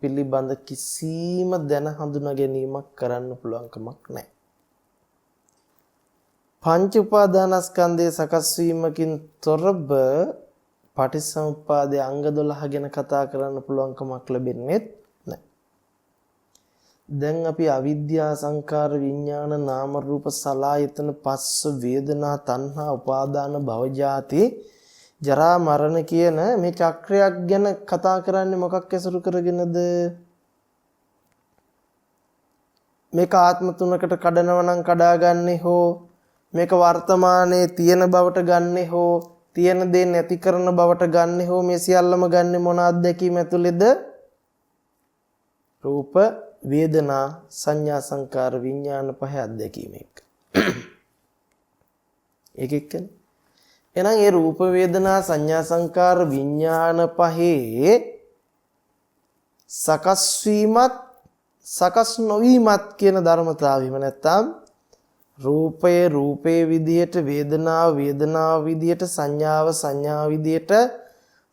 පිළිබඳ කිසිම දැන හඳුනා ගැනීමක් කරන්න පුළුවන් කමක් නැහැ. පංච උපාදානස්කන්ධයේ සකස් වීමකින් තොරව පටිච්චසමුප්පාදයේ අංග 12 ගැන කතා කරන්න පුළුවන්කමක් ලැබෙන්නේ නැහැ. දැන් අපි අවිද්‍යා සංකාර විඥාන නාම රූප සලආයතන පස්ස වේදනා තණ්හා උපාදාන භවජාති ජරා මරණ කියන මේ චක්‍රයක් ගැන කතා කරන්නේ මොකක් ඇසුරු කරගෙනද? මේක ආත්ම තුනකට කඩනවා නම් කඩාගන්නේ හෝ මේක වර්තමානයේ තියෙන බවට ගන්නේ හෝ තියෙන දේ නැති කරන බවට ගන්නේ හෝ මේ සියල්ලම ගන්නේ මොන අත්දැකීම ඇතුළේද? රූප වේදනා සංඥා සංකාර විඥාන පහ අත්දැකීම එක්ක. ඒක එක්කනේ. එහෙනම් ඒ රූප වේදනා සංඥා සංකාර විඥාන පහේ සකස් වීමත් සකස් නොවීමත් කියන ධර්මතාවෙම නැත්තම් රූපයේ විදියට වේදනාව විදියට සංඥාව විදියට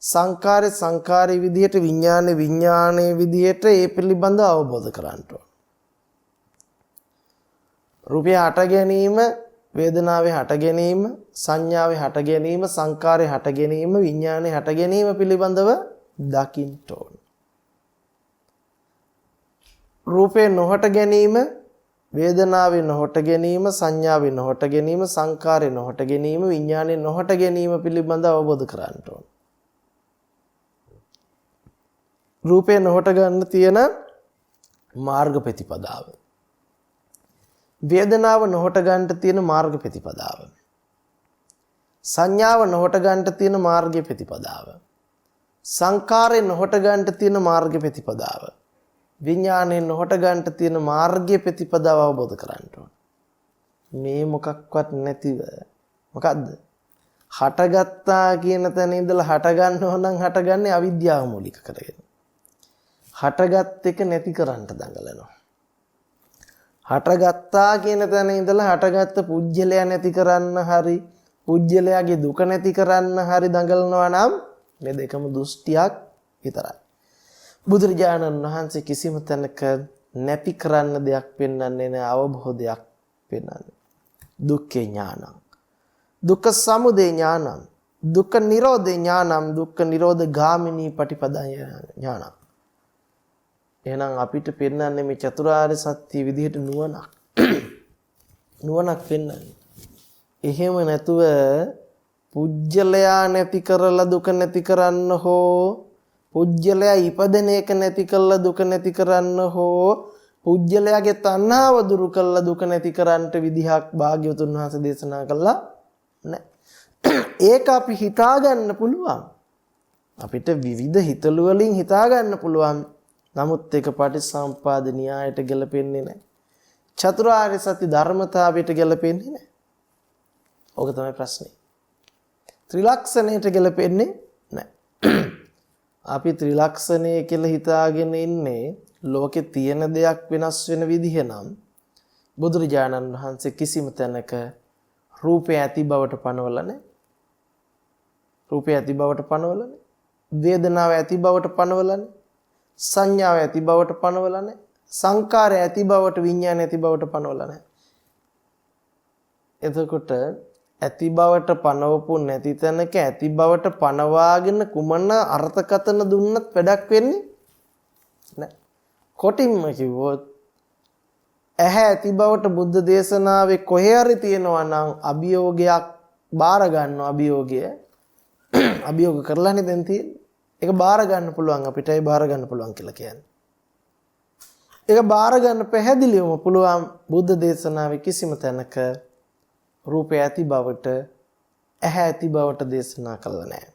සංකාරේ විදියට විඥානයේ විදියට ඒ පිළිබඳව අවබෝධ කරගන්න ඕන. රූපය හට ගැනීම, වේදනාවේ හට ගැනීම, සංඥාවේ හට ගැනීම, සංකාරේ හට ගැනීම, විඥානයේ හට ගැනීම පිළිබඳව දකින්න ඕන. රූපේ නොහට ගැනීම, වේදනාවේ නොහට ගැනීම, සංඥාවේ නොහට ගැනීම, සංකාරේ නොහට ගැනීම, විඥානයේ නොහට ගැනීම පිළිබඳව අවබෝධ කරගන්න ඕන. රූපේ නොහට ගන්න තියෙන මාර්ග ප්‍රතිපදාව. වේදනාව නොහට ගන්නට තියෙන මාර්ග ප්‍රතිපදාව. සංඥාව නොහට ගන්නට තියෙන මාර්ග ප්‍රතිපදාව. සංකාරේ නොහට ගන්නට තියෙන මාර්ග ප්‍රතිපදාව. විඥානයේ නොහට ගන්නට තියෙන මාර්ගයේ ප්‍රතිපදාව අවබෝධ කරගන්න ඕන. මේ මොකක්වත් නැතිව මොකද්ද? හටගත්තා කියන තැන ඉඳලා හට ගන්නව නම් හටගන්නේ අවිද්‍යාව මූලික කරගෙන. හටගත් එක නැති කරන්න දඟලනවා. හටගත්තා කියන තැන ඉඳලා හටගත්ත පුජ්‍යලයා නැති කරන්න හරි පුජ්‍යලයාගේ දුක නැති කරන්න හරි දඟලනවා නම් මේ දෙකම දෘෂ්ටියක් විතරයි. බුදුරජාණන් වහන්සේ කිසිම තැනක නැති කරන්න දෙයක් පෙන්වන්නේ නැහැ, අවබෝධයක් පෙන්වන්නේ. දුක්ඛේ ඥානං, දුක්ඛ සමුදය ඥානං, දුක්ඛ නිරෝධේ ඥානං, දුක්ඛ නිරෝධ ගාමිනී පටිපදා ඥානං. එහෙනම් අපිට පෙන්වන්නේ මේ චතුරාර්ය සත්‍ය විදිහට නුවණක් පෙන්වන්නේ. එහෙම නැතුව පුජ්‍යලයා නැති කරලා දුක නැති කරන්න හෝ පුජ්‍යලයා ඉපදෙන එක නැති කරලා දුක නැති කරන්න හෝ පුජ්‍යලයාගේ තණ්හාව දුරු කරලා දුක නැති කරන්නට විදිහක් භාග්‍යවතුන් වහන්සේ දේශනා කළා නැහැ. ඒක අපි හිතා ගන්න පුළුවන්. අපිට විවිධ හිතළු වලින් හිතා ගන්න පුළුවන්. නමුත් ඒක පටිච්චසමුප්පාද න්‍යායට ගැලපෙන්නේ නැහැ. චතුරාර්ය සත්‍ය ධර්මතාවයට ගැලපෙන්නේ නැහැ. ඕක තමයි ප්‍රශ්නේ. ත්‍රිලක්ෂණයට ගැලපෙන්නේ නැහැ. අපි ත්‍රිලක්ෂණය කියලා හිතාගෙන ඉන්නේ ලෝකේ තියෙන දෙයක් වෙනස් වෙන විදිහ නම් බුදුරජාණන් වහන්සේ කිසිම තැනක රූපය ඇති බවට පනවලා නැහැ. රූපය ඇති බවට පනවලා නැහැ. වේදනාව ඇති බවට පනවලා නැහැ. සංඥාව ඇති බවට පනවලා නැහැ. සංකාරය ඇති බවට, විඥාන ඇති බවට පනවලා නැහැ. එතකොට ඇති බවට පනවපු නැති තැනක ඇති බවට පනවාගෙන කුමන අර්ථකතන දුන්නත් වැඩක් වෙන්නේ නැහැ. කොටින්ම කිව්වොත් ඇහැ ඇති බවට බුද්ධ දේශනාවේ කොහේ හරි තියෙනවා නම් අභියෝගයක් බාර ගන්නවා. අභියෝග කරලානේ දැන් තියෙන්නේ. ඒක බාර ගන්න පුළුවන් අපිට. ඒ බාර ගන්න පුළුවන් කියලා කියන්නේ. ඒක බාර ගන්න පැහැදිලිවම පුළුවන් බුද්ධ දේශනාවේ කිසිම තැනක රූපය ඇති බවට, ඇහැ ඇති බවට දේශනා කළා නැහැ.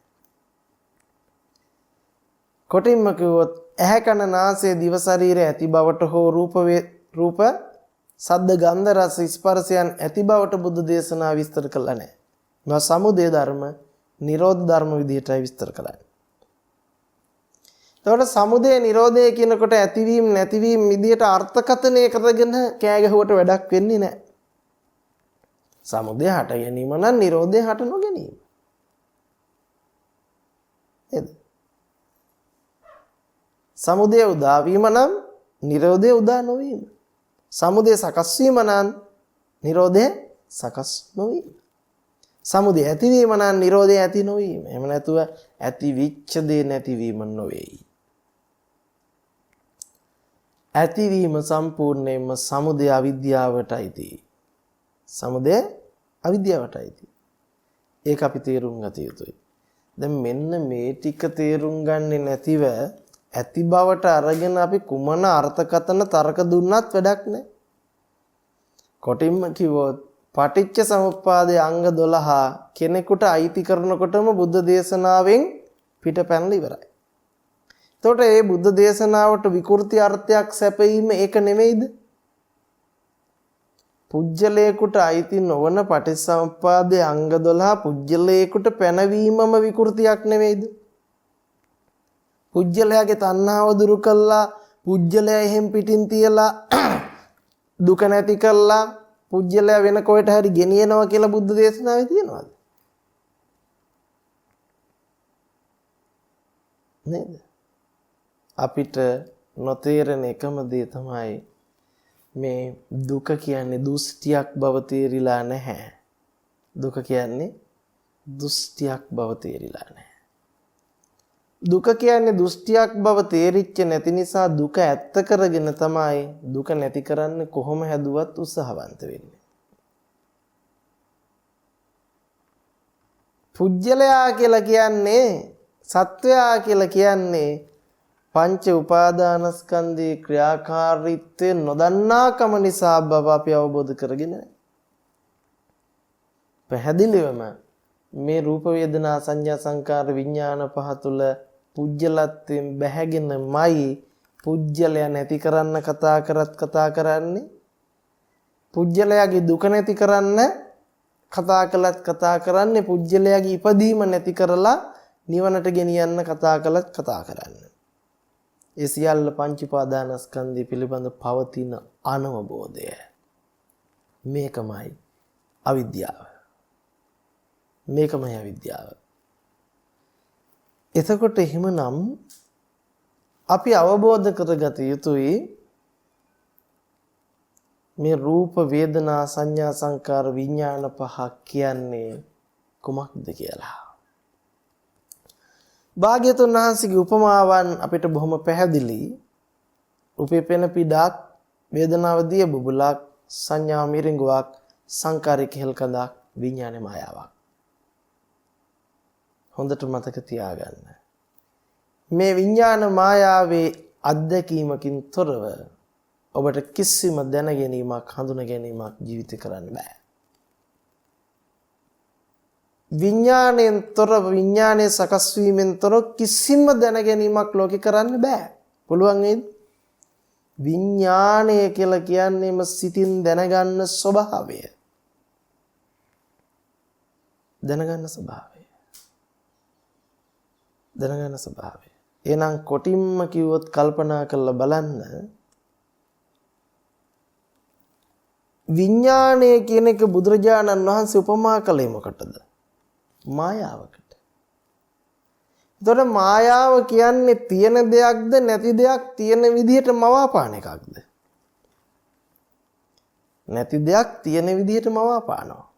කොටින්ම කිව්වොත් ඇහැ කන නාසය දිව ශරීරය ඇති බවට හෝ රූප සද්ද ගන්ධ රස ස්පර්ශයන් ඇති බවට බුද්ධ දේශනා විස්තර කළා නැහැ. මේවා සමුදය ධර්ම, නිරෝධ ධර්ම විදිහටයි විස්තර කළා. එතකොට සමුදය නිරෝධය කියනකොට ඇතිවීම නැතිවීම විදිහට අර්ථකථනය කරගෙන කෑ ගැහුවට වැඩක් වෙන්නේ නැහැ. සමුදය හට ගැනීම නම් නිරෝධය හට නොගැනීම. නේද? සමුදය උදා වීම නම් නිරෝධය උදා නොවීම. සමුදය සකස් වීම නම් නිරෝධය සකස් නොවීම. සමුදය ඇතිවීම නම් නිරෝධය ඇති නොවීම. එහෙම නැතුව ඇති විච්ඡ දේ නැතිවීම නොවේයි. ඇතිවීම සම්පූර්ණයෙන්ම සමුදය අවිද්‍යාවටයි තියෙන්නේ. සමුදය අවිද්‍යාවටයි තියෙන්නේ. ඒක අපි තේරුම් ගත යුතුයි. දැන් මෙන්න මේ ටික තේරුම් ගන්නේ නැතිව ඇති බවට අරගෙන අපි කුමන අර්ථකතන තර්ක දුන්නත් වැඩක් නැහැ. කොටින්ම කිව්වොත් පටිච්ච සමුප්පාදයේ අංග 12 කෙනෙකුට අයිති කරනකොටම බුද්ධ දේශනාවෙන් පිට පැනලා ඉවරයි. එතකොට මේ බුද්ධ දේශනාවට විකෘති අර්ථයක් සැපීම ඒක නෙමෙයිද? පුජ්‍යලයකට අයිති නොවන පටිච්චසමුප්පාදයේ අංග 12 පුජ්‍යලයකට පැනවීමම විකෘතියක් නෙමෙයිද? පුජ්‍යලයාගේ තණ්හාව දුරු කළා, පුජ්‍යලයා එහෙම් පිටින් තියලා දුක නැති කළා, පුජ්‍යලයා වෙන කොහෙට හරි ගෙනියනවා කියලා බුද්ධ දේශනාවේ තියෙනවද? නේද? අපිට නොතේරෙන එකම දේ තමයි මේ දුක කියන්නේ දුස්තියක් බව තේරිලා නැහැ. දුක කියන්නේ දුස්තියක් බව තේරිලා නැහැ. දුක කියන්නේ දුස්තියක් බව තේරිච්ච නැති නිසා දුක ඇත්ත කරගෙන තමයි දුක නැති කරන්න කොහොම හැදුවත් උත්සාහවන්ත වෙන්නේ. පුජ්‍යලයා කියලා කියන්නේ සත්වයා කියලා කියන්නේ පංච උපාදානස්කන්ධයේ ක්‍රියාකාරීත්වය නොදන්නාකම නිසා බව අපි අවබෝධ කරගෙන පැහැදිලිවම මේ රූප වේදනා සංඥා සංකාර විඥාන පහ තුල පුජ්‍යලත්වයෙන් බැහැගෙනමයි පුජ්‍යලය නැති කරන්න කතා කරන්නේ. පුජ්‍යලයාගේ දුක නැති කරන්න කතා කරන්නේ පුජ්‍යලයාගේ ඉපදීම නැති කරලා නිවනට ගෙනියන්න කතා කරන්නේ. ඒ සියල්ල පංච උපාදානස්කන්ධය පිළිබඳ පවතින අනවබෝධය. මේකමයි අවිද්‍යාව. මේකමයි අවිද්‍යාව. එතකොට එහෙමනම් අපි අවබෝධ කරගත යුතුයි මේ රූප වේදනා සංඥා සංකාර විඥාන පහ කියන්නේ කුමක්ද කියලා. භාග්‍යතුන් වහන්සේගේ උපමාවන් අපිට බොහොම පැහැදිලි. රූපේ පෙන පිඩක්, වේදනාව දිය බුබුලක්, සංඥා මිරිඟුවක්, සංකාරය කෙහෙල් කඳක්, විඥානේ මායාවක්. හොඳට මතක තියාගන්න. මේ විඥාන මායාවේ අත්දැකීමකින් තොරව ඔබට කිසිම දැනගැනීමක් හඳුන ගැනීමක් ජීවිතේ කරන්න බෑ. විඥාණයෙන් තොරව විඥානයේ සකස් වීමෙන් තොර කිසිම දැනගැනීමක් ලෝකේ කරන්න බෑ. පුළුවන් නේද? විඥාණය කියලා කියන්නේම සිතින් දැනගන්න ස්වභාවය. දැනගන්න ස්වභාවය. එහෙනම් කොටින්ම කිව්වොත් කල්පනා කරලා බලන්න විඥාණය කියන එක බුදුරජාණන් වහන්සේ උපමා කළේ මොකටද? මායාවකට. එතකොට මායාව කියන්නේ තියෙන දෙයක්ද නැති දෙයක් තියෙන විදිහට මවාපාන එකක්ද? නැති දෙයක් තියෙන විදිහට මවාපානවා.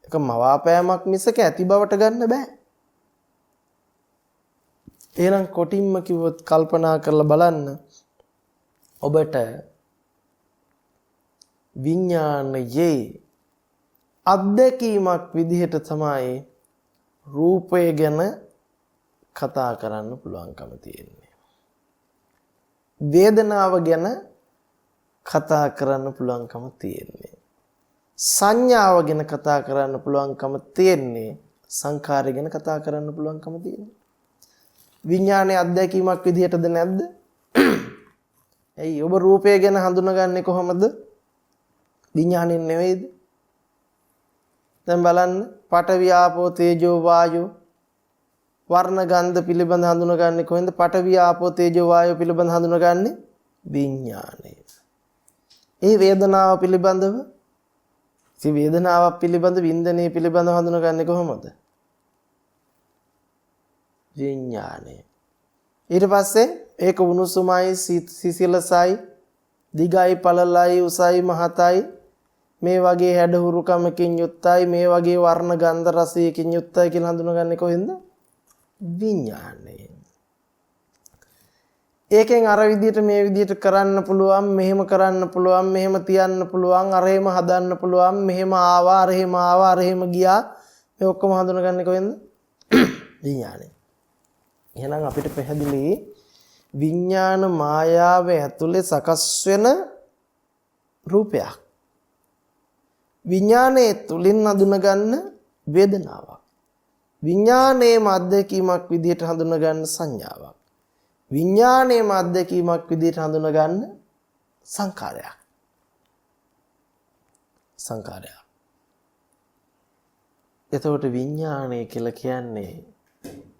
ඒක මවාපෑමක් මිසක ඇති බවට ගන්න බෑ. එහෙනම් කොටින්ම කිව්වොත් කල්පනා කරලා බලන්න ඔබට විඥානයේ අත්දැකීමක් විදිහට තමයි රූපය ගැන කතා කරන්න පුළුවන්කම තියෙන්නේ. වේදනාව ගැන කතා කරන්න පුළුවන්කම තියෙන්නේ. සංඥාව ගැන කතා කරන්න පුළුවන්කම තියෙන්නේ. සංඛාරය ගැන කතා කරන්න පුළුවන්කම තියෙන්නේ. විඥානයේ අත්දැකීමක් විදිහටද නැද්ද? ඇයි ඔබ රූපය ගැන හඳුනගන්නේ කොහොමද? විඥාණයෙන් නෙවෙයිද? දැන් බලන්න පඨවි ආපෝ තේජෝ වායෝ වර්ණ ගන්ධ පිළිබඳ හඳුනගන්නේ කොහෙන්ද? පඨවි ආපෝ තේජෝ වායෝ පිළිබඳ හඳුනගන්නේ විඥාණය. ඒ වේදනාව පිළිබඳව පිළිබඳ වින්දනයේ පිළිබඳව හඳුනගන්නේ කොහොමද? විඥාණය. ඊට පස්සේ ඒක උණුසුමයි සිසිලසයි දිගයි පළලයි උසයි මහතයි මේ වගේ හැඩහුරුකමකින් යුක්තයි මේ වගේ වර්ණ ගන්ධ රසයකින් යුක්තයි කියලා හඳුනගන්නේ කොහෙන්ද? විඥාණයෙන්. ඒකෙන් අර විදිහට මේ විදිහට කරන්න පුළුවන්, මෙහෙම කරන්න පුළුවන්, මෙහෙම තියන්න පුළුවන්, අර එහෙම හදන්න පුළුවන්, මෙහෙම ආවා, අර එහෙම ආවා, අර එහෙම ගියා. මේ ඔක්කොම හඳුනගන්නේ කොහෙන්ද? විඥාණයෙන්. එහෙනම් අපිට පැහැදිලි විඥාන මායාව ඇතුලේ සකස් වෙන රූපයක්. විඥානයේ තුලින් හඳුනගන්න වේදනාවක්. විඥානයේ අත්දැකීමක් විදිහට හඳුනගන්න සංඥාවක්. විඥානයේ අත්දැකීමක් විදිහට හඳුනගන්න සංකාරයක්. සංකාරයක්. එතකොට විඥානය කියලා කියන්නේ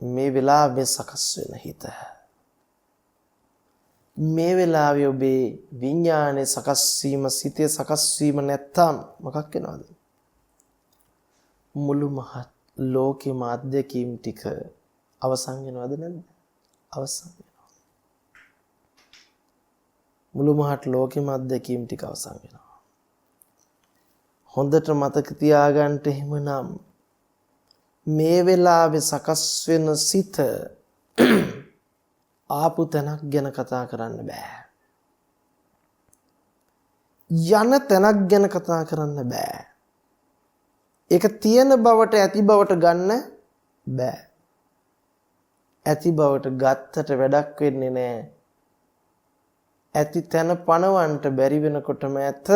මේ වෙලාවේ සකස් වෙන හිත. මේ වෙලාවේ ඔබේ විඥානයේ සකස් වීම, සිතේ සකස් වීම නැත්තම් මොකක් වෙනවද? මුළු මහත් ලෝකෙම අත්දැකීම් ටික අවසන් වෙනවද නැද්ද? අවසන් වෙනවා. මුළු මහත් ලෝකෙම අත්දැකීම් ටික අවසන් වෙනවා. හොඳට මතක තියාගන්න එහෙමනම් මේ වෙලාවේ සකස් වෙන සිත ආපු තැනක් ගැන කතා කරන්න බෑ. යන තැනක් ගැන කතා කරන්න බෑ. ඒක තියෙන බවට ඇති බවට ගන්න බෑ. ඇති බවට ගත්තට වැඩක් වෙන්නේ නෑ. ඇති තැන පණවන්නට බැරි වෙනකොටම ඇත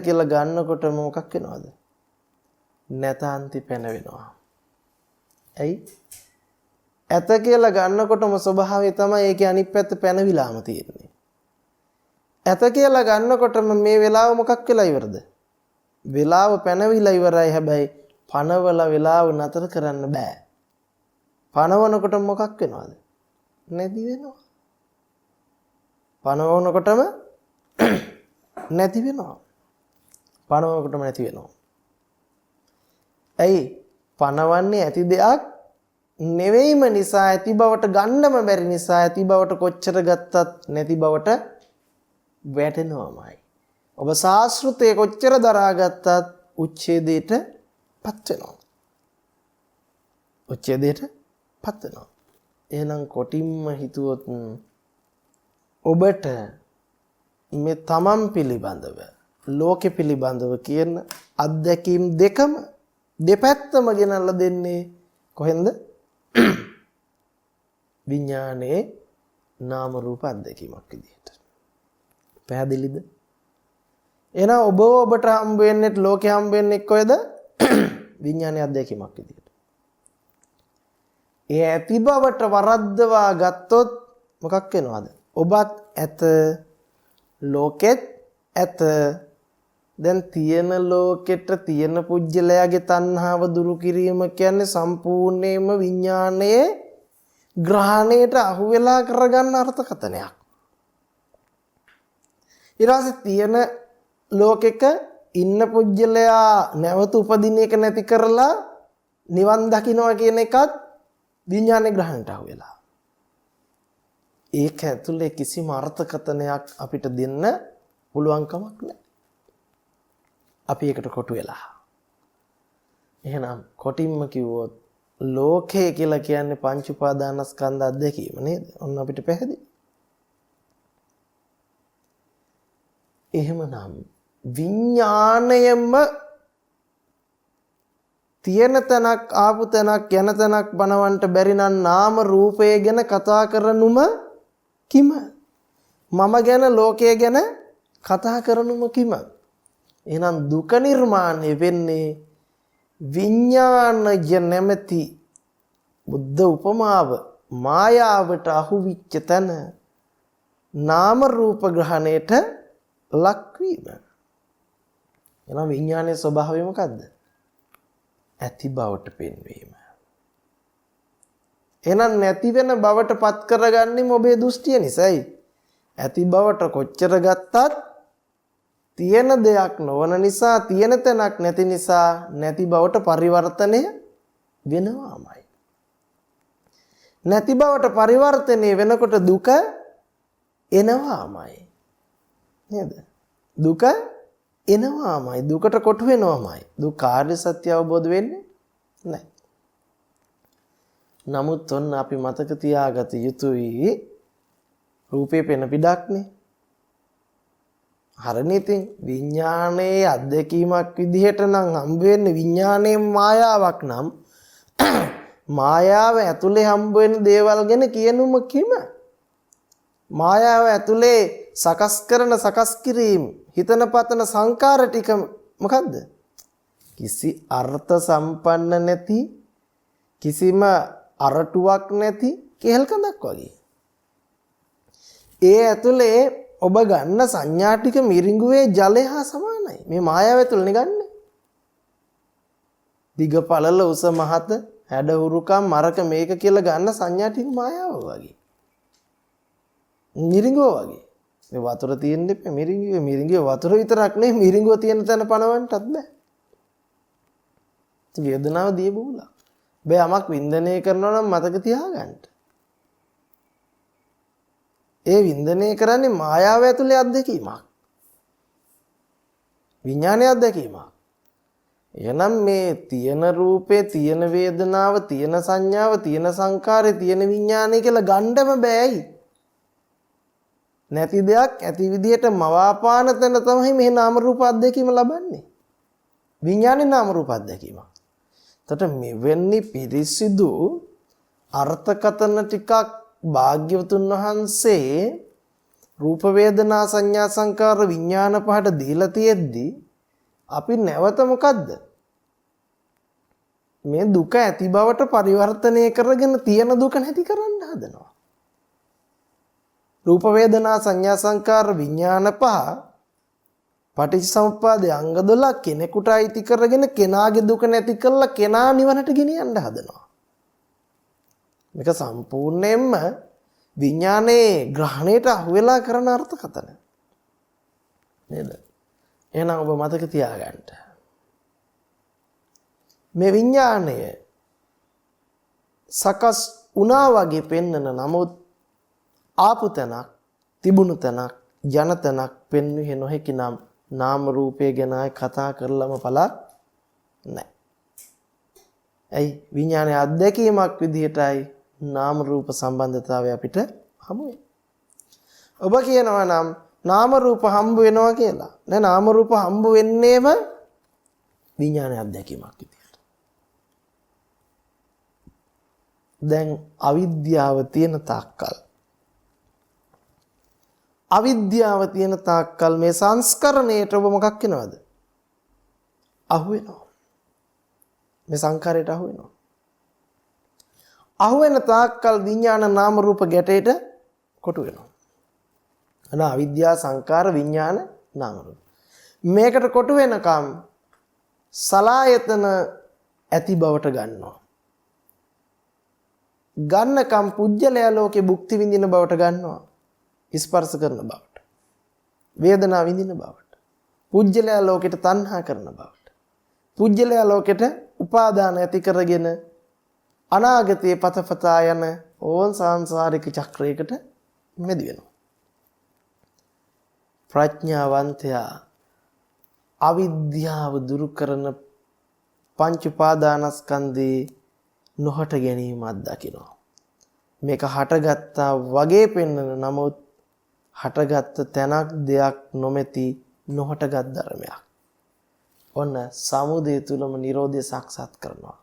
කියලා ගන්නකොටම මොකක් වෙනවද? නැතාන්ති පැන වෙනවා. ඇයි? ඇත කියලා ගන්නකොටම ස්වභාවය තමයි ඒකේ අනිත් පැත්ත පැනවිලාම තියෙන්නේ. ඇත කියලා ගන්නකොටම මේ වෙලාව මොකක් වෙලා ඉවරද? වෙලාව පැනවිලා ඉවරයි. හැබැයි පනවල වෙලාව නතර කරන්න බෑ. පනවනකොටම මොකක් වෙනවද? නැති වෙනවා. පනවනකොටම නැති වෙනවා. පනවනකොටම නැති වෙනවා. ඇයි? පනවන්නේ ඇති දෙයක් නෙවෙයිම නිසා, ඇති බවට ගන්නම බැරි නිසා, ඇති බවට කොච්චර ගත්තත් නැති බවට වැටෙනවමයි. ඔබ සාස්ෘතයේ කොච්චර දරාගත්තත් උච්ඡේදයට පත් වෙනවා. උච්ඡේදයට පත් වෙනවා. එහෙනම් කොටින්ම හිතුවොත් ඔබට මේ තමන් පිළිබඳව, ලෝකෙ පිළිබඳව කියන අත්දැකීම් දෙකම දෙපැත්තම ගෙනල්ලා දෙන්නේ කොහෙන්ද? විඥානයේ නාම රූප අත්දැකීමක් විදිහට. පැහැදිලිද? එහෙනම් ඔබට හම්බ වෙන්නේ, ලෝකේ හම්බ වෙන්නේ කොහෙද? විඥානයේ අත්දැකීමක් විදිහට. ඒ ඇති බවට වරද්දවා ගත්තොත් මොකක් වෙනවද? ඔබත් ඇත, ලෝකෙත් ඇත. දැන් තියෙන ලෝකෙට තියෙන පුජ්‍යලයාගේ තණ්හාව දුරු කිරීම කියන්නේ සම්පූර්ණයෙන්ම විඥානයේ ග්‍රහණයට අහු වෙලා කරගන්න අර්ථකථනයක්. ඊට තියෙන ලෝකෙක ඉන්න පුජ්‍යලයා නැවත උපදින එක නැති කරලා නිවන් දකින්නවා කියන එකත් විඥානයේ ග්‍රහණයට අහු වෙලා. ඒක ඇතුලේ කිසිම අර්ථකථනයක් අපිට දෙන්න පුළුවන් කමක් නැහැ. අපි ඒකට කොටු වෙලා. එහෙනම් කොටින්ම කිව්වොත් ලෝකය කියලා කියන්නේ පංච උපාදානස්කන්ධ අධ්‍යක්ීම නේද? ඔන්න අපිට පැහැදිලි. එහෙමනම් විඥාණයම තියෙන තැනක්, ආපු තැනක්, යන තැනක් බනවන්ට බැරි නම් නාම රූපය ගැන කතා කරනුම කිම? මම ගැන, ලෝකය ගැන කතා කරනුම කිම? එහෙනම් දුක නිර්මාණය වෙන්නේ විඥානය නැමැති බුද්ධ උපමාව මායාවට අහු විච්ච තැන නාම රූප ග්‍රහණයට ලක්වීම. එහෙනම් විඥානයේ ස්වභාවය මොකද්ද? ඇති බවට පෙන්වීම. එහෙනම් නැති වෙන බවට පත් කරගන්නේ ඔබේ දෘෂ්ටිය නිසායි. ඇති බවට කොච්චර ගත්තත් තියෙන දෙයක් නොවන නිසා, තියෙන තැනක් නැති නිසා නැති බවට පරිවර්තනය වෙනවාමයි. නැති බවට පරිවර්තනය වෙනකොට දුක එනවාමයි. නේද? දුක එනවාමයි දුකට කොටු වෙනවාමයි. දුක් කාර්ය සත්‍ය අවබෝධ වෙන්නේ නැහැ. නමුත් ඔන්න අපි මතක තියාගත යුතුයි රූපේ පෙන පිටක්නේ. හරනේ ඉතින් විඥානයේ අත්දැකීමක් විදිහට නම් හම්බ වෙන්නේ විඥානයේ මායාවක් නම් මායාව ඇතුලේ හම්බ වෙන දේවල් ගැන කියනුම කිම මායාව ඇතුලේ සකස් කරන සකස් කිරීම හිතන පතන සංකාර ටික මොකද්ද? කිසි අර්ථ සම්පන්න නැති කිසිම අරටුවක් නැති කෙහෙල් කඳක් වගේ. ඒ ඇතුලේ ඔබ ගන්න සංඥා ටික මිරිඟුවේ ජලය හා සමානයි. මේ මායාව ඇතුළේ ගන්න. දිග පළල උස මහත හැඩ හුරුකම් මරක මේක කියලා ගන්න සංඥා ටික මායාව වගේ. මිරිඟුව වගේ. මේ වතුර තියෙන්න එපා මිරිඟුවේ වතුර විතරක් නෙවෙයි මිරිඟුව තියෙන තැන පනවන්නටත් බෑ. වේදනාව දිය බූලා. බෑ යමක් වින්දනය කරනවා නම් මතක තියාගන්න. ඒ වින්දනය කරන්නේ මායාව ඇතුලේ අත්දැකීමක්. විඥානයේ අත්දැකීමක්. එහෙනම් මේ තියෙන රූපේ තියෙන වේදනාව තියෙන සංඥාව තියෙන සංකාරය තියෙන විඥානය කියලා ගන්නම බෑයි. නැති දෙයක් ඇති විදිහට මවාපාන තැන තමයි මේ නාම රූප අත්දැකීම ලබන්නේ. විඥානේ නාම රූප අත්දැකීම. එතකොට මෙවැනි පිරිසිදු අර්ථකතන ටිකක් භාග්‍යවතුන් වහන්සේ රූප වේදනා සංඥා සංකාර විඥාන පහට දීලා තියෙද්දි අපි නැවත මොකද්ද මේ දුක ඇති බවට පරිවර්තනය කරගෙන තියෙන දුක නැති කරන්න හදනවා. රූප වේදනා සංඥා සංකාර විඥාන පහ පටිච්චසමුප්පාදයේ අංග 12 කෙනෙකුට අයිති කරගෙන කෙනාගේ දුක නැති කරලා කෙනා නිවනට ගෙනියන්න හදනවා. මේක සම්පූර්ණයෙන්ම විඥානයේ ග්‍රහණයට අහු වෙලා කරන අර්ථකථන නේද? එහෙනම් ඔබ මතක තියාගන්න. මේ විඥානය සකස් වුණා වගේ පෙන්නන නමුත් ආපු තැනක් තිබුණු තැනක් ජන තැනක් පෙන්වෙ නොහැකි නම් නාම රූපය ගැන කතා කරලම පළක් නැහැ. ඇයි විඥානයේ අත්දැකීමක් විදිහටයි නාම රූප සම්බන්ධතාවය අපිට හමු වෙන්නේ. ඔබ කියනවා නම් නාම රූප හම්බ වෙනවා කියලා. නෑ නාම රූප හම්බ වෙන්නේම විඥානයේ අත්දැකීමක් විදිහට. දැන් අවිද්‍යාව තියෙන තාක්කල් මේ සංස්කරණයට ඔබ මොකක් වෙනවද? අහු වෙනවා. මේ සංකාරයට අහු වෙනවා. අහු වෙන තාක්කල් විඥාන නාම රූප ගැටේට කොටු වෙනවා. අන අවිද්‍යා සංකාර විඥාන නාම රූප. මේකට කොටු වෙනකම් සලායතන ඇති බවට ගන්නවා. ගන්නකම් පුජ්‍යලයා ලෝකේ භුක්ති විඳින බවට ගන්නවා. ස්පර්ශ කරන බවට. වේදනාව විඳින බවට. පුජ්‍යලයා ලෝකෙට තණ්හා කරන බවට. පුජ්‍යලයා ලෝකෙට උපාදාන ඇති කරගෙන අනාගතයේ පතපතා යන ඕන් සංසාරික චක්‍රයකට මෙදි වෙනවා. ප්‍රඥාවන්තයා අවිද්‍යාව දුරු කරන පංච උපාදානස්කන්ධේ නොහට ගැනීමක් දකිනවා. මේක හටගත්තා වගේ පෙන්වන නමුත් හටගත්ත තැනක් දෙයක් නොමැති නොහටගත් ධර්මයක්. ඔන්න සමුදය තුලම Nirodha සාක්ෂාත් කරනවා.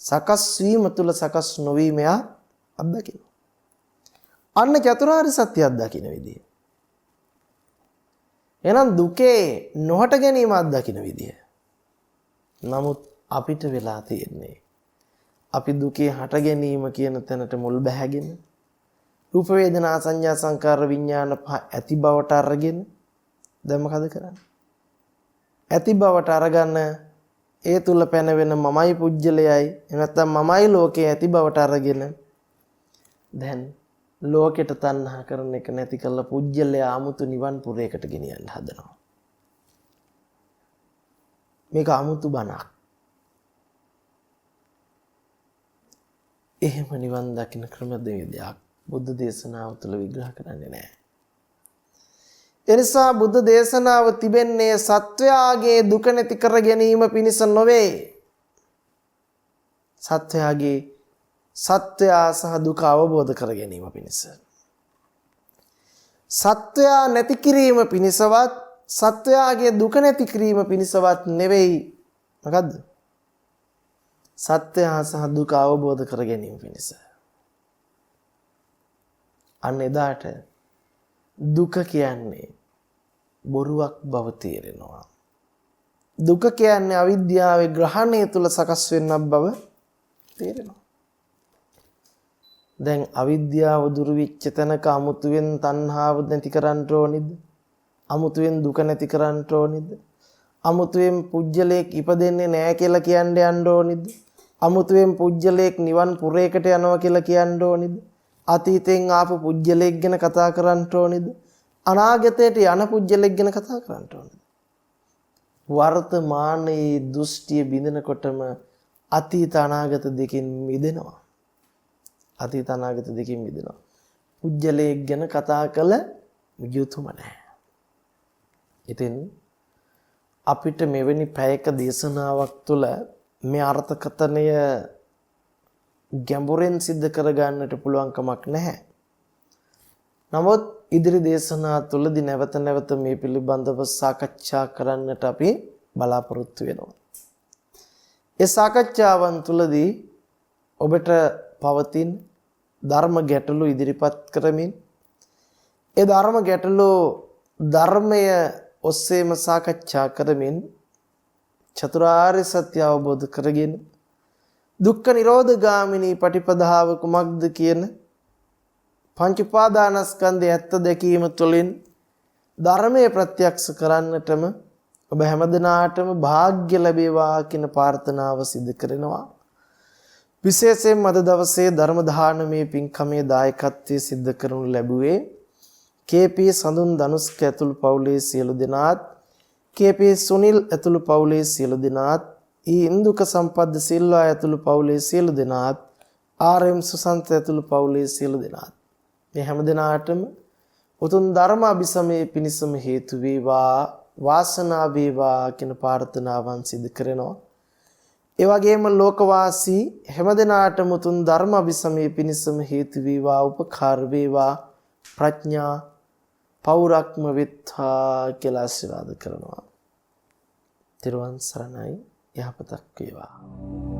සකස් වීම තුල සකස් නොවීම අත්දකිනවා. අන්න චතුරාර්ය සත්‍ය අත්දකින විදිය. එහෙනම් දුකේ නොහට ගැනීම අත්දකින විදිය. නමුත් අපිට වෙලා තියෙන්නේ අපි දුකේ හට ගැනීම කියන තැනට මුල් බැහැගෙන රූප වේදනා සංඥා සංකාර විඥාන පහ ඇති බවට අරගෙන දැන් මොකද කරන්නේ? ඇති බවට අරගන්න ඒ තුල පැනවෙන මමයි පුජ්‍යලයයි නැත්නම් මමයි ලෝකේ ඇති බවට අරගෙන දැන් ලෝකෙට තණ්හා කරන එක නැති කරලා පුජ්‍යලයා 아무තු නිවන් පුරයකට ගෙනියන්න හදනවා. මේක 아무තු බණක්. එහෙම නිවන් දකින්න ක්‍රමවේදයක් බුද්ධ දේශනාව තුළ විග්‍රහ කරන්නේ නැහැ. එනිසා බුද්ධ දේශනාව තිබෙන්නේ සත්වයාගේ දුක නැති කර ගැනීම පිණිස නොවේ. සත්වයා සහ දුක අවබෝධ කර ගැනීම පිණිස. සත්වයා නැති කිරීම පිණිසවත් සත්වයාගේ දුක නැති කිරීම පිණිසවත් නෙවෙයි. මොකද්ද? සත්වයා සහ දුක අවබෝධ කර ගැනීම පිණිස. අන්න එදාට දුක කියන්නේ බොරුවක් බව තේරෙනවා. දුක කියන්නේ අවිද්‍යාවේ ග්‍රහණය තුල සකස් වෙන්නක් බව තේරෙනවා. දැන් අවිද්‍යාව දුරු වෙච්ච තැනක අමුතුවෙන් තණ්හාව නැති කරන්න ඕනිද? අමුතුවෙන් දුක නැති කරන්න ඕනිද? අමුතුවෙන් පුජ්‍යලයක් ඉපදෙන්නේ නැහැ කියලා කියන්න යන්න ඕනිද? අමුතුවෙන් පුජ්‍යලයක් නිවන් පුරයකට යනවා කියලා කියන්න ඕනිද? අතීතෙන් ආපු පුජ්‍යලයක් ගැන කතා කරන්න ඕනිද? අනාගතයට යන පුජ්‍යලයක් ගැන කතා කරන්න ඕනිද? වර්තමානයේ දෘෂ්ටිය බිඳිනකොටම අතීත අනාගත දෙකෙන් මිදෙනවා. අතීත අනාගත දෙකෙන් මිදෙනවා. පුජ්‍යලයක් ගැන කතා කළ යුතුම නැහැ. ඉතින් අපිට මෙවැනි පැයක දේශනාවක් තුළ මේ අර්ථකථනය ගැඹුරෙන් සිද්ධ කරගන්නට පුළුවන් කමක් නැහැ. නමුත් ඉදිරි දේශනා තුළදී නැවත නැවත මේ පිළිබඳව සාකච්ඡා කරන්නට අපි බලාපොරොත්තු වෙනවා. ඒ සාකච්ඡාවන් තුළදී ඔබට පවතින ධර්ම ගැටලු ඉදිරිපත් කරමින් ඒ ධර්ම ගැටලු ධර්මය ඔස්සේම සාකච්ඡා කරමින් චතුරාර්ය සත්‍ය අවබෝධ කරගෙන දුක්ඛ නිරෝධ ගාමිනී පටිපදාව කුමක්ද කියන පංච උපාදානස්කන්ධය ඇත්ත දැකීම තුළින් ධර්මයේ ප්‍රත්‍යක්ෂ කරන්නටම ඔබ හැමදෙනාටම වාග්ය ලැබේවා කියන ප්‍රාර්ථනාව සිදු කරනවා. විශේෂයෙන් අද දවසේ ධර්ම දානමේ පින්කමේ දායකත්වයේ සිද්ධ කරනු ලැබුවේ කේ.පී. සඳුන් ධනුස්ක ඇතුළු පවුලේ සියලු දෙනාත්, කේ.පී. සුනිල් ඇතුළු පවුලේ සියලු දෙනාත්, ඉන්දුක සම්පද්ද සිල්වා ඇතුළු පවුලේ සියලු දෙනාත්, ආර්.එම්. සුසන්ත ඇතුළු පවුලේ සියලු දෙනාත් මේ හැම දෙනාටම උතුම් ධර්ම අභිසමයේ පිණසම හේතු වේවා, වාසනාව වේවා කියන ප්‍රාර්ථනාවන් සිදු කරනවා. ඒ වගේම ලෝකවාසී හැම දෙනාටම උතුම් ධර්ම අභිසමයේ පිණසම හේතු වේවා, උපකාර වේවා, ප්‍රඥා පෞරක්ම විත්තා කියලා ආශිර්වාද කරනවා. ත්‍රිවන් සරණයි, යහපතක් වේවා.